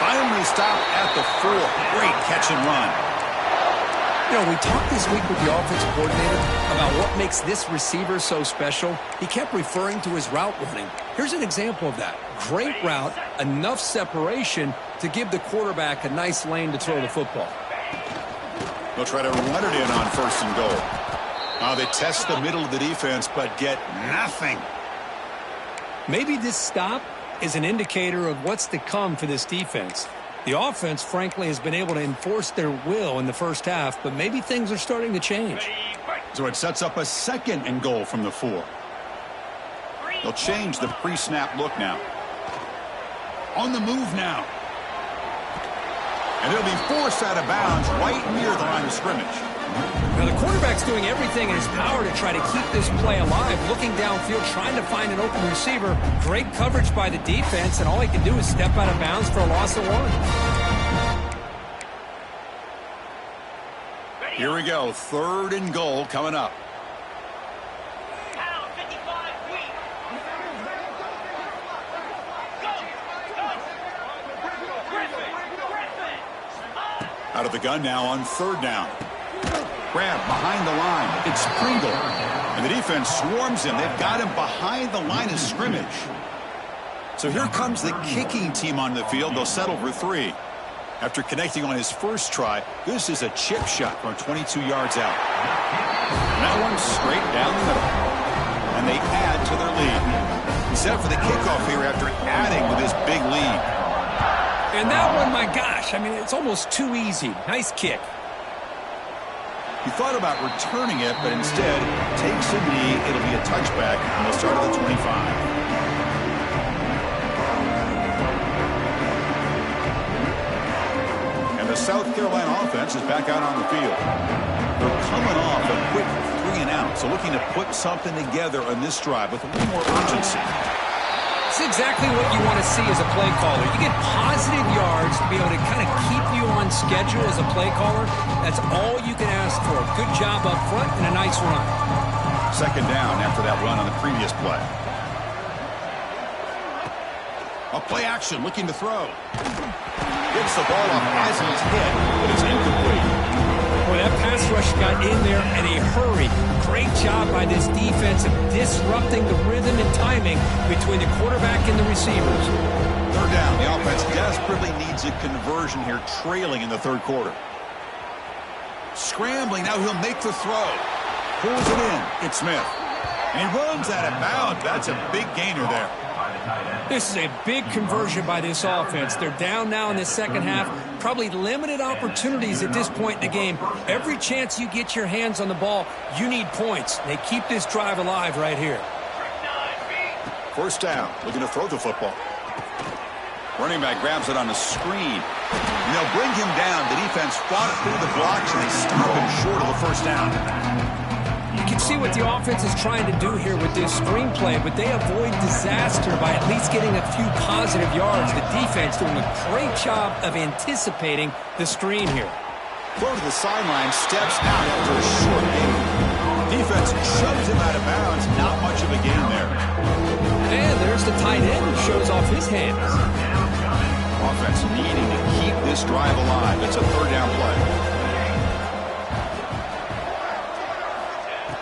Finally stopped at the 4. Great catch and run. You know, we talked this week with the offensive coordinator about what makes this receiver so special. He kept referring to his route running. Here's an example of that. Great route, enough separation to give the quarterback a nice lane to throw the football. They'll try to run it in on 1st and goal. They test the middle of the defense, but get nothing. Maybe this stop is an indicator of what's to come for this defense. The offense, frankly, has been able to enforce their will in the first half, but maybe things are starting to change. So it sets up a 2nd and goal from the 4. They'll change the pre-snap look now. On the move now. And it'll be forced out of bounds right near the line of scrimmage. Now, the quarterback's doing everything in his power to try to keep this play alive, looking downfield, trying to find an open receiver. Great coverage by the defense, and all he can do is step out of bounds for a loss of 1. Here we go. 3rd and goal coming up. Out of the gun now on 3rd down. Grab behind the line. It's Pringle. And the defense swarms him. They've got him behind the line of scrimmage. So here comes the kicking team on the field. They'll settle for 3. After connecting on his first try, this is a chip shot from 22 yards out. And that one straight down the middle. And they add to their lead. Set up for the kickoff here after adding with this big lead. And that one, my gosh, I mean, it's almost too easy. Nice kick. He thought about returning it, but instead takes a knee. It'll be a touchback, and they'll start at the 25. And the South Carolina offense is back out on the field. They're coming off a quick 3 and out, so looking to put something together on this drive with a little more urgency. It's exactly what you want to see as a play caller. You get positive yards to be able to kind of keep you on schedule as a play caller. That's all you can ask for. Good job up front and a nice run. 2nd down after that run on the previous play. A play action looking to throw. Gets the ball up as he's hit, but it's incomplete. Boy, that pass rush got in there in a hurry. Great job by this defense of disrupting the rhythm and timing between the quarterback and the receivers. Third down. The offense desperately needs a conversion here, trailing in the third quarter. Scrambling. Now he'll make the throw. Pulls it in. It's Smith. And he runs out of bounds. That's a big gainer there. This is a big conversion by this offense. They're down now in the second half. Probably limited opportunities at this point in the game. Every chance you get your hands on the ball, you need points. They keep this drive alive right here. First down. Looking to throw the football. Running back grabs it on the screen. And they'll bring him down. The defense fought through the blocks, and they stop him short of the first down. You can see what the offense is trying to do here with this screenplay, but they avoid disaster by at least getting a few positive yards. The defense doing a great job of anticipating the screen here. Throw to the sideline, steps out after a short gain. Defense shoves him out of bounds. Not much of a gain there. And there's the tight end who shows off his hands. Offense needing to keep this drive alive. It's a third down play.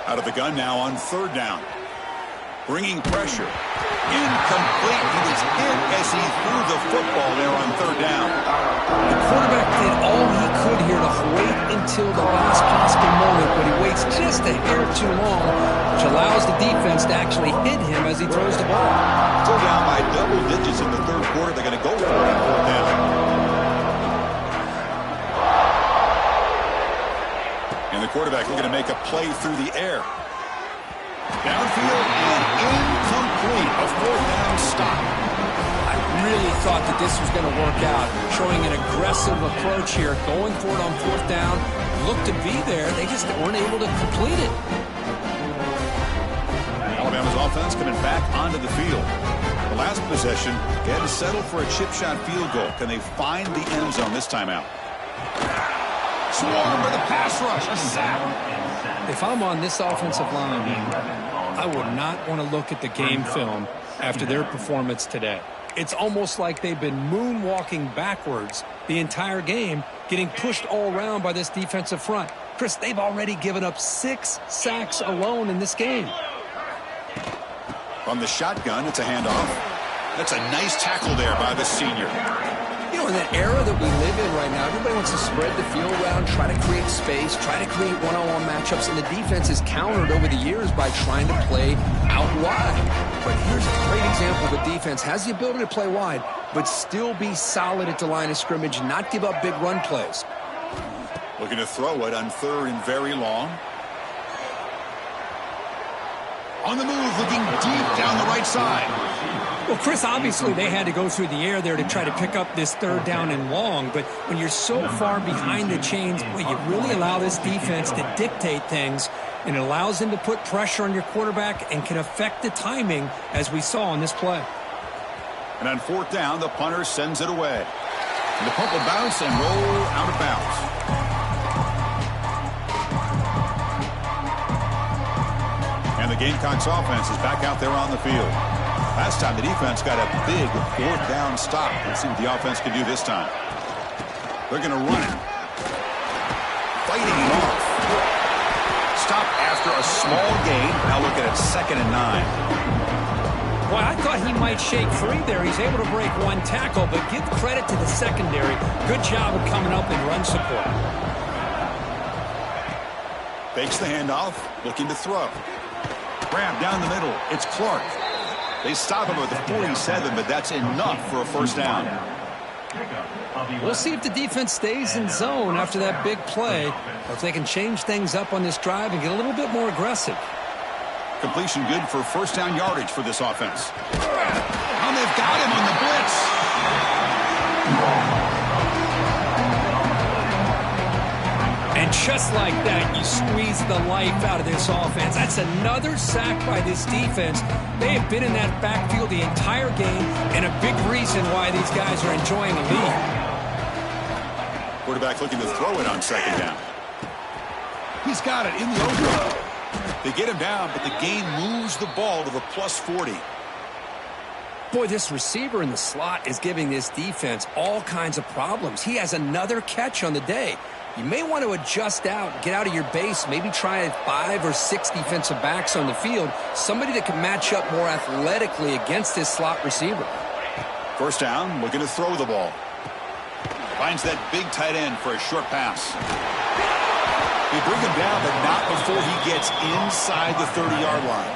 Out of the gun now on third down. Bringing pressure. Incomplete. He was hit as he threw the football there on third down. The quarterback did all he could here to wait until the last possible moment, but he waits just a hair too long, which allows the defense to actually hit him as he throws the ball. Still down by double digits in the third quarter. They're going to go for it on fourth down. And the quarterback looking to make a play through the air. Downfield and incomplete. A fourth down stop. I really thought that this was going to work out. Showing an aggressive approach here. Going for it on fourth down. Looked to be there. They just weren't able to complete it. Alabama's offense coming back onto the field. The last possession, they had to settle for a chip shot field goal. Can they find the end zone this time out? Swarm for the pass rush. A sack. If I'm on this offensive line, I would not want to look at the game film after their performance today. It's almost like they've been moonwalking backwards the entire game, getting pushed all around by this defensive front. Chris, they've already given up 6 sacks alone in this game. From the shotgun, it's a handoff. That's a nice tackle there by the senior. You know, in that era that we live in right now, everybody wants to spread the field around, try to create space, try to create one-on-one matchups, and the defense is countered over the years by trying to play out wide. But here's a great example of a defense has the ability to play wide, but still be solid at the line of scrimmage, not give up big run plays. Looking to throw it on third and very long. On the move, looking deep down the right side. Well, Chris, obviously they had to go through the air there to try to pick up this third down and long, but when you're so far behind the chains, well, you really allow this defense to dictate things, and it allows them to put pressure on your quarterback and can affect the timing, as we saw on this play. And on fourth down, the punter sends it away. And the punt will bounce and roll out of bounds. And the Gamecocks offense is back out there on the field. Last time the defense got a big fourth down stop. Let's see what the offense can do this time. They're going to run it. Fighting it off. Stop after a small gain. Now look at it, 2nd and 9. Well, I thought he might shake free there. He's able to break one tackle, but give credit to the secondary. Good job of coming up in run support. Fakes the handoff, looking to throw. Grab down the middle. It's Clark. They stop him at the 47, but that's enough for a first down. We'll see if the defense stays in zone after that big play, or if they can change things up on this drive and get a little bit more aggressive. Completion good for first down yardage for this offense. And they've got him on the blitz. And just like that, you squeeze the life out of this offense. That's another sack by this defense. They have been in that backfield the entire game, and a big reason why these guys are enjoying a lead. Quarterback looking to throw it on second down. He's got it in the open. They get him down, but the game moves the ball to the +40. Boy, this receiver in the slot is giving this defense all kinds of problems. He has another catch on the day. You may want to adjust out, get out of your base, maybe try 5 or 6 defensive backs on the field, somebody that can match up more athletically against this slot receiver. First down, looking to throw the ball. Finds that big tight end for a short pass. He brings him down, but not before he gets inside the 30-yard line.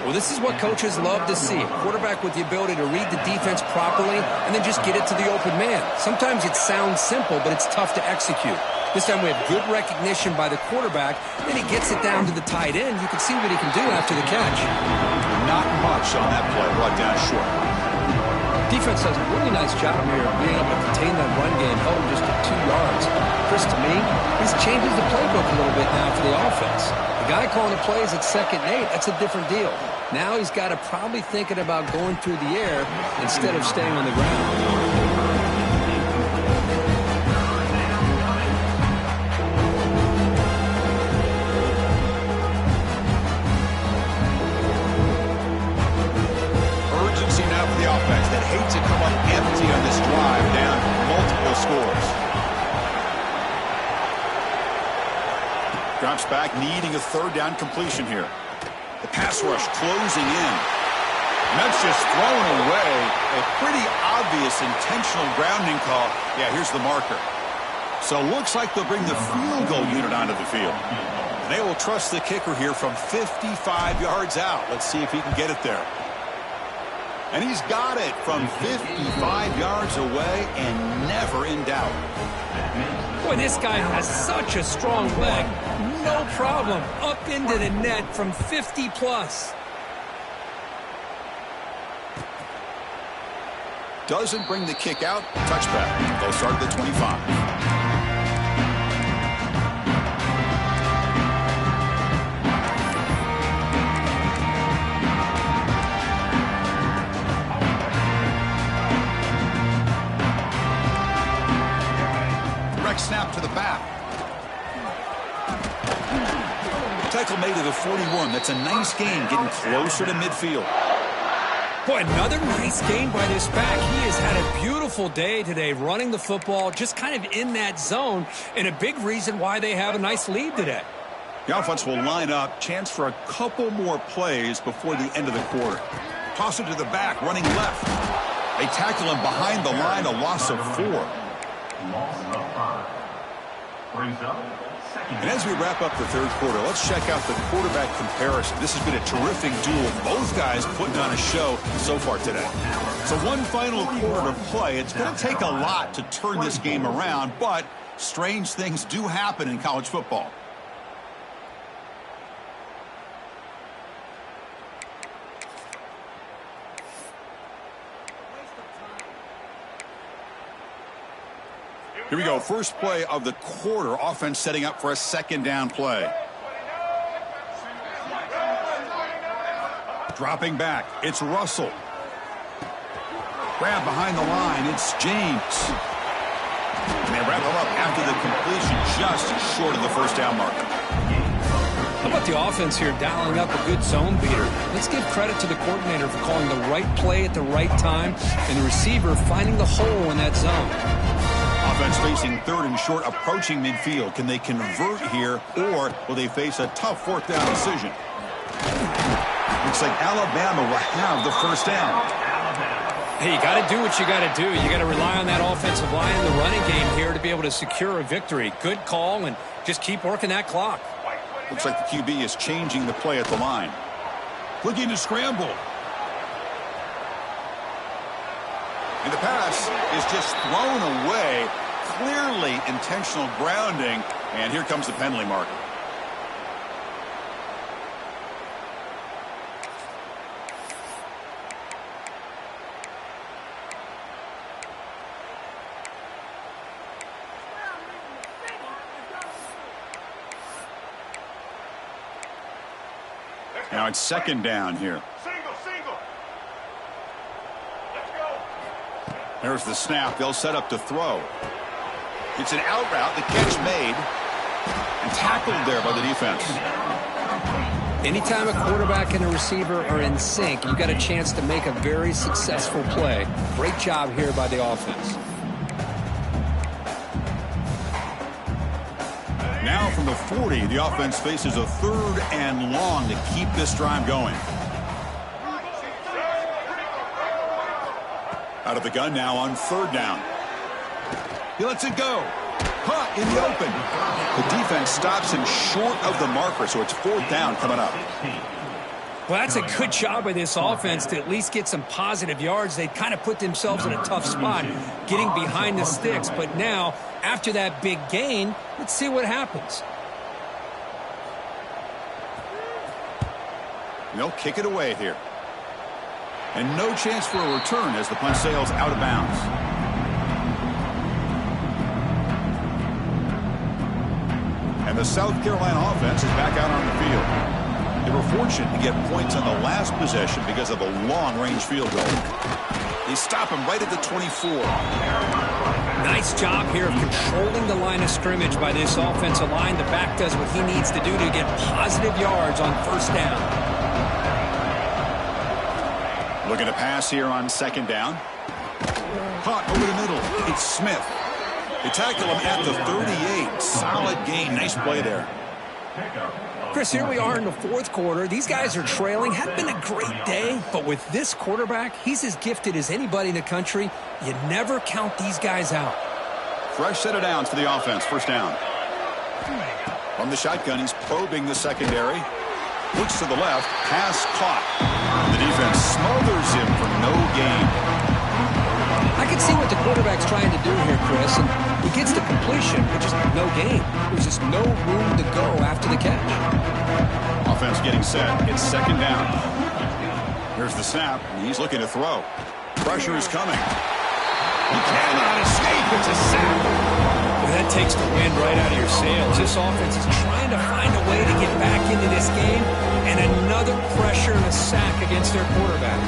Well, this is what coaches love to see. A quarterback with the ability to read the defense properly and then just get it to the open man. Sometimes it sounds simple, but it's tough to execute. This time we have good recognition by the quarterback. Then he gets it down to the tight end. You can see what he can do after the catch. Not much on that play, brought down short. Defense does a really nice job here of being able to contain that run game, held him just at 2 yards. Chris, to me, this changes the playbook a little bit now for the offense. The guy calling the plays at 2nd and 8, that's a different deal. Now he's got to probably thinking about going through the air instead of staying on the ground. Offense that hates to come up empty on this drive, down multiple scores. Drops back, needing a 3rd down completion here. The pass rush closing in. And that's just thrown away. A pretty obvious intentional grounding call. Yeah, here's the marker. So looks like they'll bring the field goal unit onto the field. And they will trust the kicker here from 55 yards out. Let's see if he can get it there. And he's got it from 55 yards away and never in doubt. Boy, this guy has such a strong leg. No problem. Up into the net from 50 plus. Doesn't bring the kick out. Touchback. They'll start at the 25. Snap to the back. Tackle made to the 41. That's a nice gain, getting closer to midfield. Boy, another nice game by this back. He has had a beautiful day today running the football, just kind of in that zone, and a big reason why they have a nice lead today. The offense will line up. Chance for a couple more plays before the end of the quarter. Toss it to the back, running left. They tackle him behind the line, a loss of 4. And as we wrap up the 3rd quarter, let's check out the quarterback comparison. This has been a terrific duel. Both guys putting on a show so far today. So one final quarter to play. It's going to take a lot to turn this game around, but strange things do happen in college football. Here we go. First play of the quarter. Offense setting up for a 2nd down play. Dropping back. It's Russell. Grab behind the line. It's James. And they wrap him up after the completion, just short of the 1st down marker. How about the offense here dialing up a good zone beater? Let's give credit to the coordinator for calling the right play at the right time and the receiver finding the hole in that zone. Offense facing 3rd and short, approaching midfield. Can they convert here, or will they face a tough 4th down decision? Looks like Alabama will have the 1st down. Hey, you got to do what you got to do. You got to rely on that offensive line in the running game here to be able to secure a victory. Good call, and just keep working that clock. Looks like the QB is changing the play at the line. Looking to scramble. And the pass is just thrown away. Clearly intentional grounding. And here comes the penalty marker. Now it's 2nd down here. There's the snap. They'll set up to throw. It's an out route. The catch made and tackled there by the defense. Anytime a quarterback and a receiver are in sync, you've got a chance to make a very successful play. Great job here by the offense. Now from the 40, the offense faces a 3rd and long to keep this drive going. Out of the gun now on 3rd down. He lets it go. Caught in the open. The defense stops him short of the marker, so it's 4th down coming up. Well, that's a good job by this offense to at least get some positive yards. They kind of put themselves in a tough spot getting behind the sticks. But now, after that big gain, let's see what happens. They'll kick it away here. And no chance for a return as the punt sails out of bounds. And the South Carolina offense is back out on the field. They were fortunate to get points on the last possession because of a long-range field goal. They stop him right at the 24. Nice job here of controlling the line of scrimmage by this offensive line. The back does what he needs to do to get positive yards on 1st down. Looking to pass here on 2nd down. Caught over the middle. It's Smith. They tackle him at the 38. Solid gain. Nice play there. Chris, here we are in the 4th quarter. These guys are trailing. Hadn't been a great day, but with this quarterback, he's as gifted as anybody in the country. You never count these guys out. Fresh set of downs for the offense. 1st down. From the shotgun, he's probing the secondary. Looks to the left. Pass caught. The defense smothers him for no gain. I can see what the quarterback's trying to do here, Chris, and he gets the completion, but just no gain. There's just no room to go after the catch. Offense getting set. It's 2nd down. Here's the snap, and he's looking to throw. Pressure is coming. He cannot escape. It's a sack. Well, that takes the wind right out of your sails. This offense is trying to find a way to get back into this game, and another pressure and a sack against their quarterback.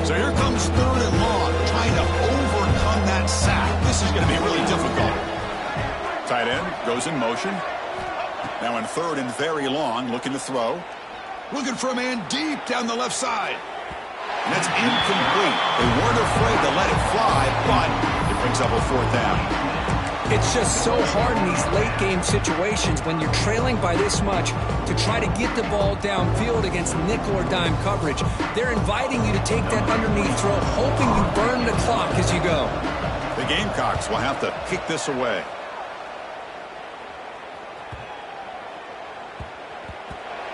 So here comes 3rd and long, trying to overcome that sack. This is going to be really difficult. Tight end goes in motion. Now in 3rd and very long, looking to throw. Looking for a man deep down the left side. And that's incomplete. They weren't afraid to let it fly, but it brings up a 4th down. It's just so hard in these late-game situations when you're trailing by this much to try to get the ball downfield against nickel or dime coverage. They're inviting you to take that underneath throw, hoping you burn the clock as you go. The Gamecocks will have to kick this away.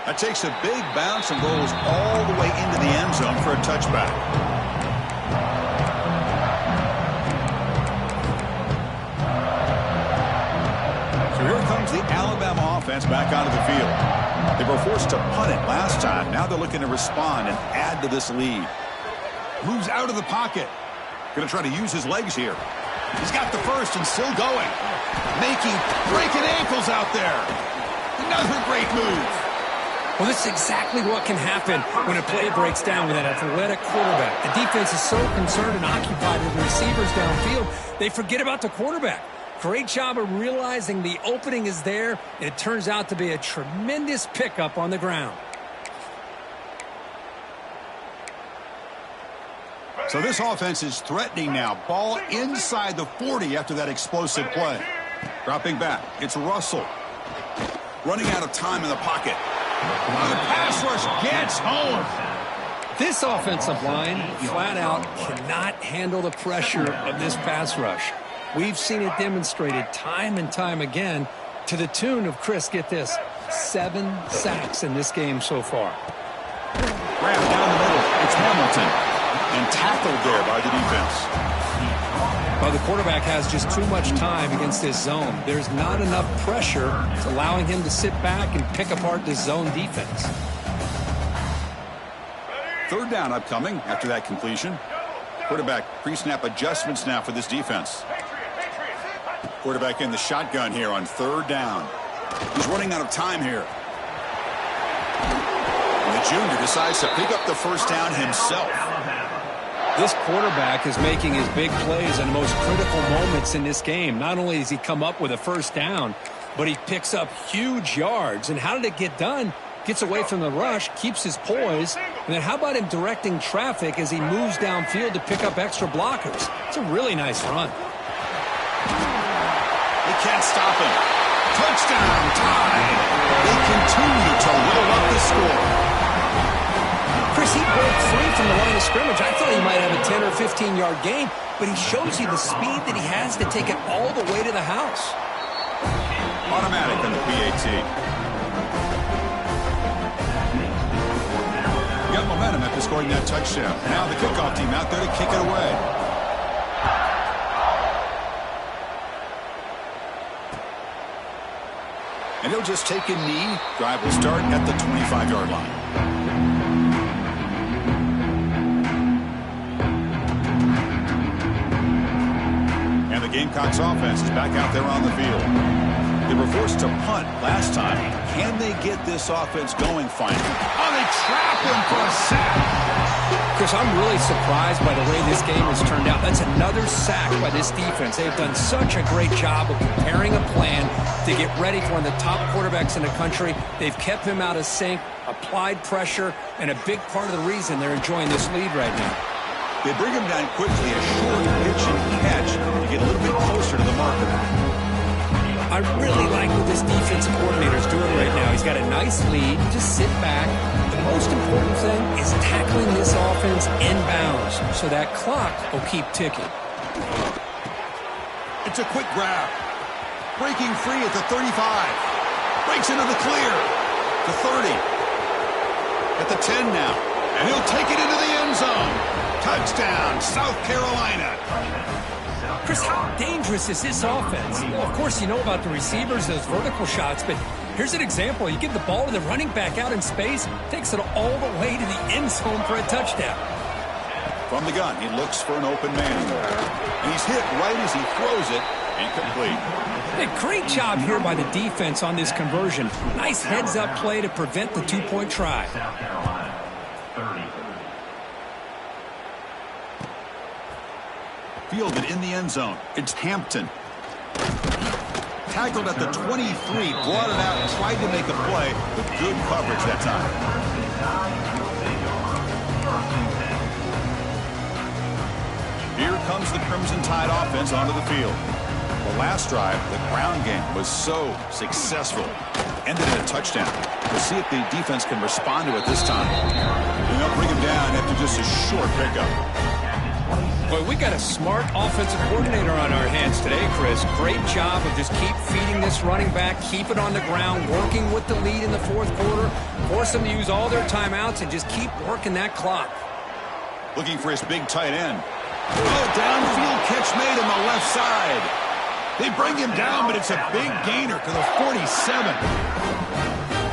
That takes a big bounce and rolls all the way into the end zone for a touchback. So here comes the Alabama offense back onto the field. They were forced to punt it last time. Now they're looking to respond and add to this lead. Moves out of the pocket. Going to try to use his legs here. He's got the first and still going. Breaking ankles out there. Another great move. Well, this is exactly what can happen when a play breaks down with an athletic quarterback. The defense is so concerned and occupied with the receivers downfield, they forget about the quarterback. Great job of realizing the opening is there, and it turns out to be a tremendous pickup on the ground. So this offense is threatening now. Ball inside the 40 after that explosive play. Dropping back. It's Russell. Running out of time in the pocket. The pass rush gets home. This offensive line, flat out, cannot handle the pressure of this pass rush. We've seen it demonstrated time and time again to the tune of, Chris, get this, 7 sacks in this game so far. Grab down the middle. It's Hamilton. And tackled there by the defense. Well, the quarterback has just too much time against this zone. There's not enough pressure. It's allowing him to sit back and pick apart this zone defense. 3rd down upcoming after that completion. Quarterback pre-snap adjustments now for this defense. Quarterback in the shotgun here on 3rd down. He's running out of time here. And the junior decides to pick up the first down himself. This quarterback is making his big plays in the most critical moments in this game. Not only does he come up with a first down, but he picks up huge yards. And how did it get done? Gets away from the rush, keeps his poise, and then how about him directing traffic as he moves downfield to pick up extra blockers? It's a really nice run. They can't stop him. Touchdown, tied. They continue to roll up the score. Chris, he broke free from the line of scrimmage. I thought he might have a 10 or 15-yard gain, but he shows you the speed that he has to take it all the way to the house. Automatic on the PAT. Got momentum after scoring that touchdown. Now the kickoff team out there to kick it away. And he'll just take a knee. Drive will start at the 25-yard line. And the Gamecocks offense is back out there on the field. They were forced to punt last time. Can they get this offense going finally? Oh, they trap him for a sack. Chris, I'm really surprised by the way this game has turned out. That's another sack by this defense. They've done such a great job of preparing a plan to get ready for one of the top quarterbacks in the country. They've kept him out of sync, applied pressure, and a big part of the reason they're enjoying this lead right now. They bring him down quickly, a short pitch and catch to get a little bit closer to the marker. I really like what this defensive coordinator is doing right now. He's got a nice lead. Just sit back. The most important thing is tackling this offense inbounds so that clock will keep ticking. It's a quick grab. Breaking free at the 35. Breaks into the clear. The 30. At the 10 now. And he'll take it into the end zone. Touchdown, South Carolina. Chris, how dangerous is this offense? Well, of course, you know about the receivers, those vertical shots, but here's an example. You give the ball to the running back out in space, takes it all the way to the end zone for a touchdown. From the gun, he looks for an open man. And he's hit right as he throws it. Incomplete. A great job here by the defense on this conversion. Nice heads-up play to prevent the two-point try. Fielded in the end zone. It's Hampton. Tackled at the 23, brought it out, tried to make a play, but good coverage that time. Here comes the Crimson Tide offense onto the field. The last drive, the ground game was so successful. Ended in a touchdown. We'll see if the defense can respond to it this time. And they'll bring him down after just a short pickup. Boy, we got a smart offensive coordinator on our hands today, Chris. Great job of just keep feeding this running back, keep it on the ground, working with the lead in the fourth quarter, force them to use all their timeouts, and just keep working that clock. Looking for his big tight end. Oh, downfield catch made on the left side. They bring him down, but it's a big gainer to the 47.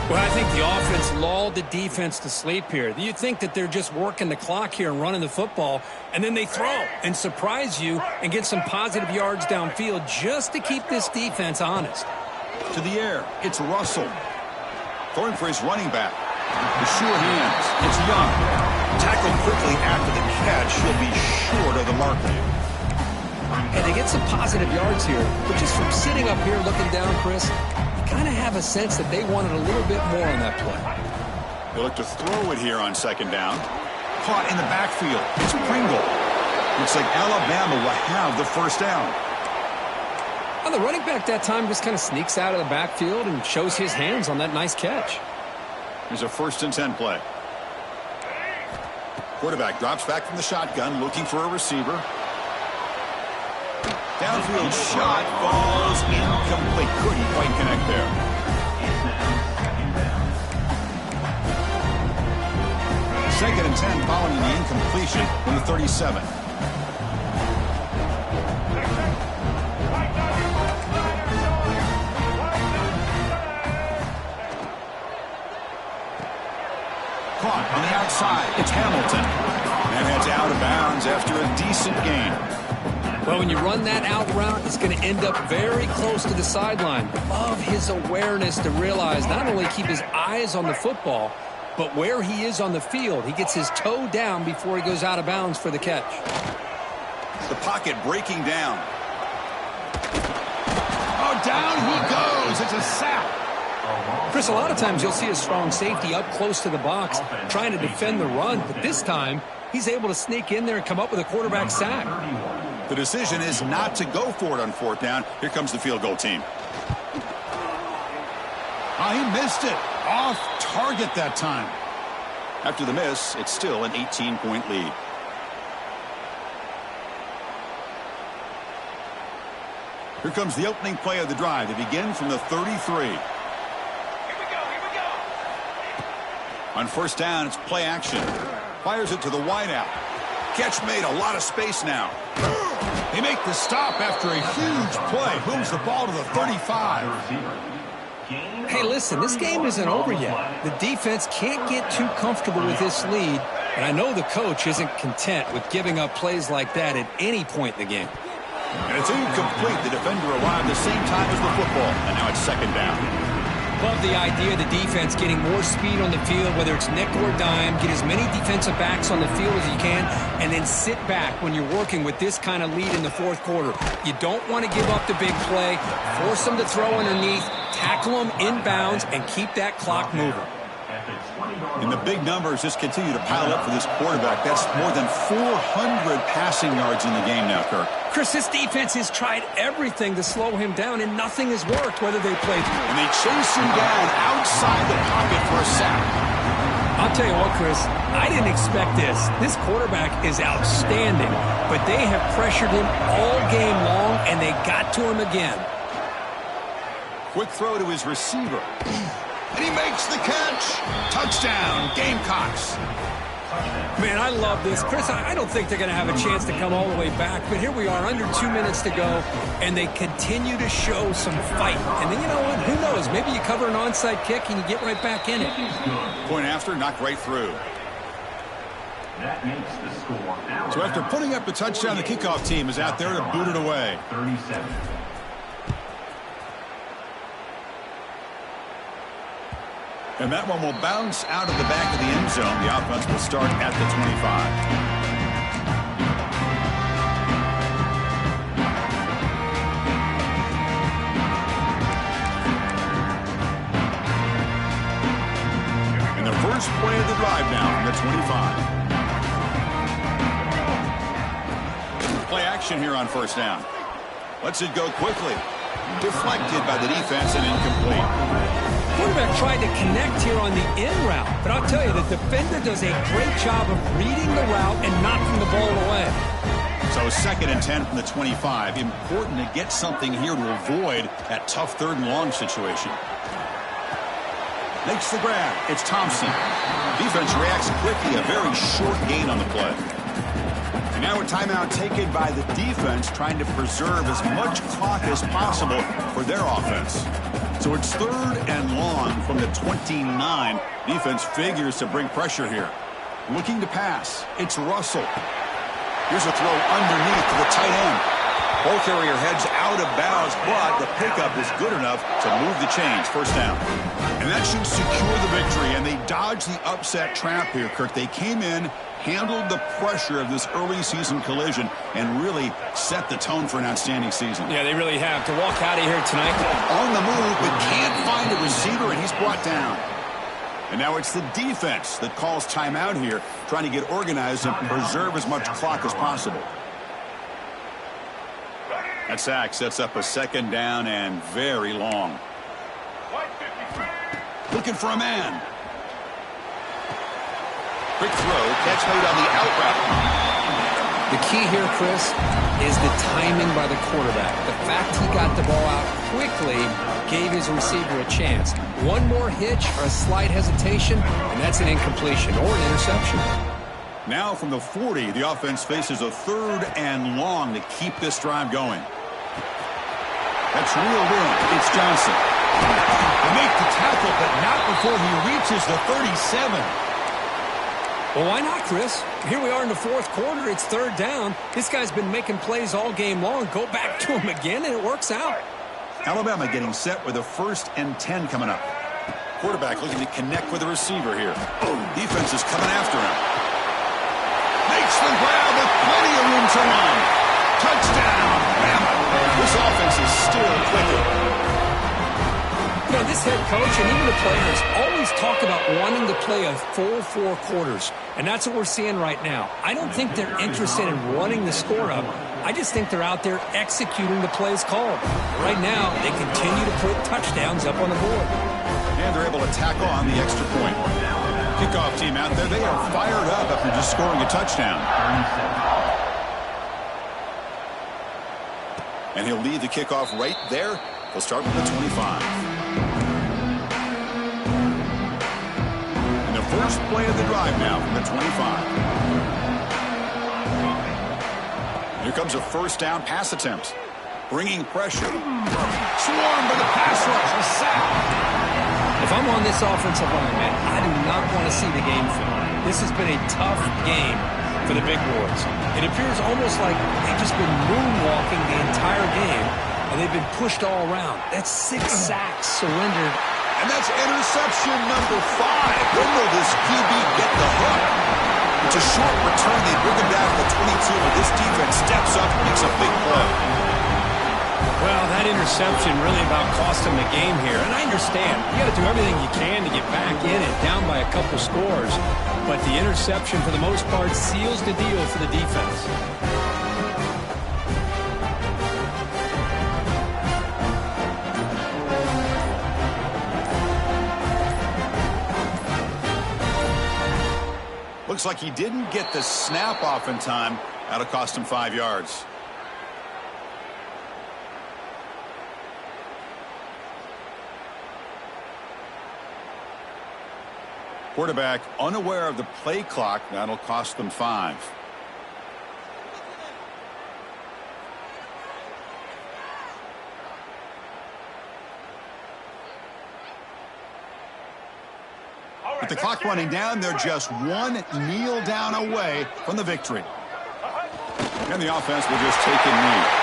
Well, I think the offense lulled the defense to sleep here. You'd think that they're just working the clock here and running the football, and then they throw and surprise you and get some positive yards downfield just to keep this defense honest. To the air, it's Russell. Throwing for his running back. The sure hands. It's Young. Tackled quickly after the catch. He'll be short of the marker. And they get some positive yards here, but just from sitting up here looking down, Chris, kind of have a sense that they wanted a little bit more on that play. They look to throw it here on second down. Caught in the backfield. It's Pringle. Looks like Alabama will have the first down. Well, the running back that time just kind of sneaks out of the backfield and shows his hands on that nice catch. Here's a 1st and 10 play. Quarterback drops back from the shotgun, looking for a receiver. Downfield shot falls incomplete. Couldn't quite connect there. Second and 10 following the incompletion from the 37. Caught on the outside. It's Hamilton. And heads out of bounds after a decent gain. Well, when you run that out route, it's going to end up very close to the sideline. Love his awareness to realize not only keep his eyes on the football, but where he is on the field. He gets his toe down before he goes out of bounds for the catch. The pocket breaking down. Oh, down he goes. It's a sack. Chris, a lot of times you'll see a strong safety up close to the box trying to defend the run, but this time he's able to sneak in there and come up with a quarterback sack. The decision is not to go for it on 4th down. Here comes the field goal team. Oh, he missed it. Off target that time. After the miss, it's still an 18-point lead. Here comes the opening play of the drive. They begin from the 33. Here we go. On 1st down, it's play action. Fires it to the wideout. Catch made, a lot of space now. They make the stop after a huge play. Moves the ball to the 35. Hey, listen, this game isn't over yet. The defense can't get too comfortable with this lead, and I know the coach isn't content with giving up plays like that at any point in the game. And it's incomplete. The defender arrived the same time as the football, and now it's 2nd down. Love the idea of the defense getting more speed on the field, whether it's nickel or dime, get as many defensive backs on the field as you can, and then sit back when you're working with this kind of lead in the 4th quarter. You don't want to give up the big play, force them to throw underneath, tackle them inbounds, and keep that clock moving. And the big numbers just continue to pile up for this quarterback. That's more than 400 passing yards in the game now, Kirk. Chris, this defense has tried everything to slow him down, and nothing has worked, whether they play through. And they chase him down outside the pocket for a sack. I'll tell you what, Chris, I didn't expect this. This quarterback is outstanding, but they have pressured him all game long, and they got to him again. Quick throw to his receiver. And he makes the catch. Touchdown, Gamecocks. Man, I love this. Chris, I don't think they're going to have a chance to come all the way back, but here we are, under 2 minutes to go, and they continue to show some fight. And then, you know what? Who knows? Maybe you cover an onside kick and you get right back in it. Point after, knocked right through. That makes the score. So after putting up the touchdown, the kickoff team is out there to boot it away. 37. And that one will bounce out of the back of the end zone. The offense will start at the 25. And the first play of the drive now from the 25. Play action here on 1st down. Lets it go quickly. Deflected by the defense and incomplete. Quarterback tried to connect here on the in route, but I'll tell you, the defender does a great job of reading the route and knocking the ball away. So 2nd and 10 from the 25. Important to get something here to avoid that tough 3rd and long situation. Makes the grab. It's Thompson. Defense reacts quickly. A very short gain on the play. And now a timeout taken by the defense, trying to preserve as much clock as possible for their offense. So it's 3rd and long from the 29. Defense figures to bring pressure here. Looking to pass. It's Russell. Here's a throw underneath to the tight end. Ball carrier heads out of bounds, but the pickup is good enough to move the chains. 1st down. And that should secure the victory, and they dodge the upset trap here, Kirk. They came in, handled the pressure of this early season collision, and really set the tone for an outstanding season. Yeah, they really have. To walk out of here tonight on the move, but can't find a receiver, and he's brought down. And now it's the defense that calls timeout here, trying to get organized and preserve as much clock as possible. That sack sets up a 2nd down and very long. Looking for a man. Quick throw, catch made on the out route. The key here, Chris, is the timing by the quarterback. The fact he got the ball out quickly gave his receiver a chance. One more hitch or a slight hesitation, and that's an incompletion or an interception. Now from the 40, the offense faces a 3rd and long to keep this drive going. That's reeled in. It's Johnson. They make the tackle, but not before he reaches the 37. Well, why not, Chris? Here we are in the 4th quarter. It's 3rd down. This guy's been making plays all game long. Go back to him again, and it works out. Alabama getting set with a 1st and 10 coming up. Quarterback looking to connect with the receiver here. Defense is coming after him. Makes the grab with plenty of room to run. Touchdown, Bama. This offense is still clicking. You know, this head coach and even the players always talk about wanting to play a full 4 quarters, and that's what we're seeing right now. I don't think they're interested in running the score up. I just think they're out there executing the plays called. Right now, they continue to put touchdowns up on the board. And they're able to tackle on the extra point. Kickoff team out there, they are fired up after just scoring a touchdown. And he'll lead the kickoff right there. They'll start with the 25. And the first play of the drive now from the 25. Here comes a first down pass attempt. Bringing pressure. Swarmed by the pass rush. A sack. If I'm on this offensive line, man, I do not want to see the game film. This has been a tough game for the big boys. It appears almost like they've just been moonwalking the entire game, and they've been pushed all around. That's 6 sacks surrendered. And that's interception number 5. When will this QB get the hook? It's a short return. They bring him down to the 22, but this defense steps up and makes a big play. Well, that interception really about cost them the game here. And I understand. You got to do everything you can to get back in it, down by a couple scores. But the interception, for the most part, seals the deal for the defense. Looks like he didn't get the snap off in time. That'll cost him 5 yards. Quarterback unaware of the play clock. That'll cost them 5. With the clock running down, they're just one kneel down away from the victory. And the offense will just take a knee.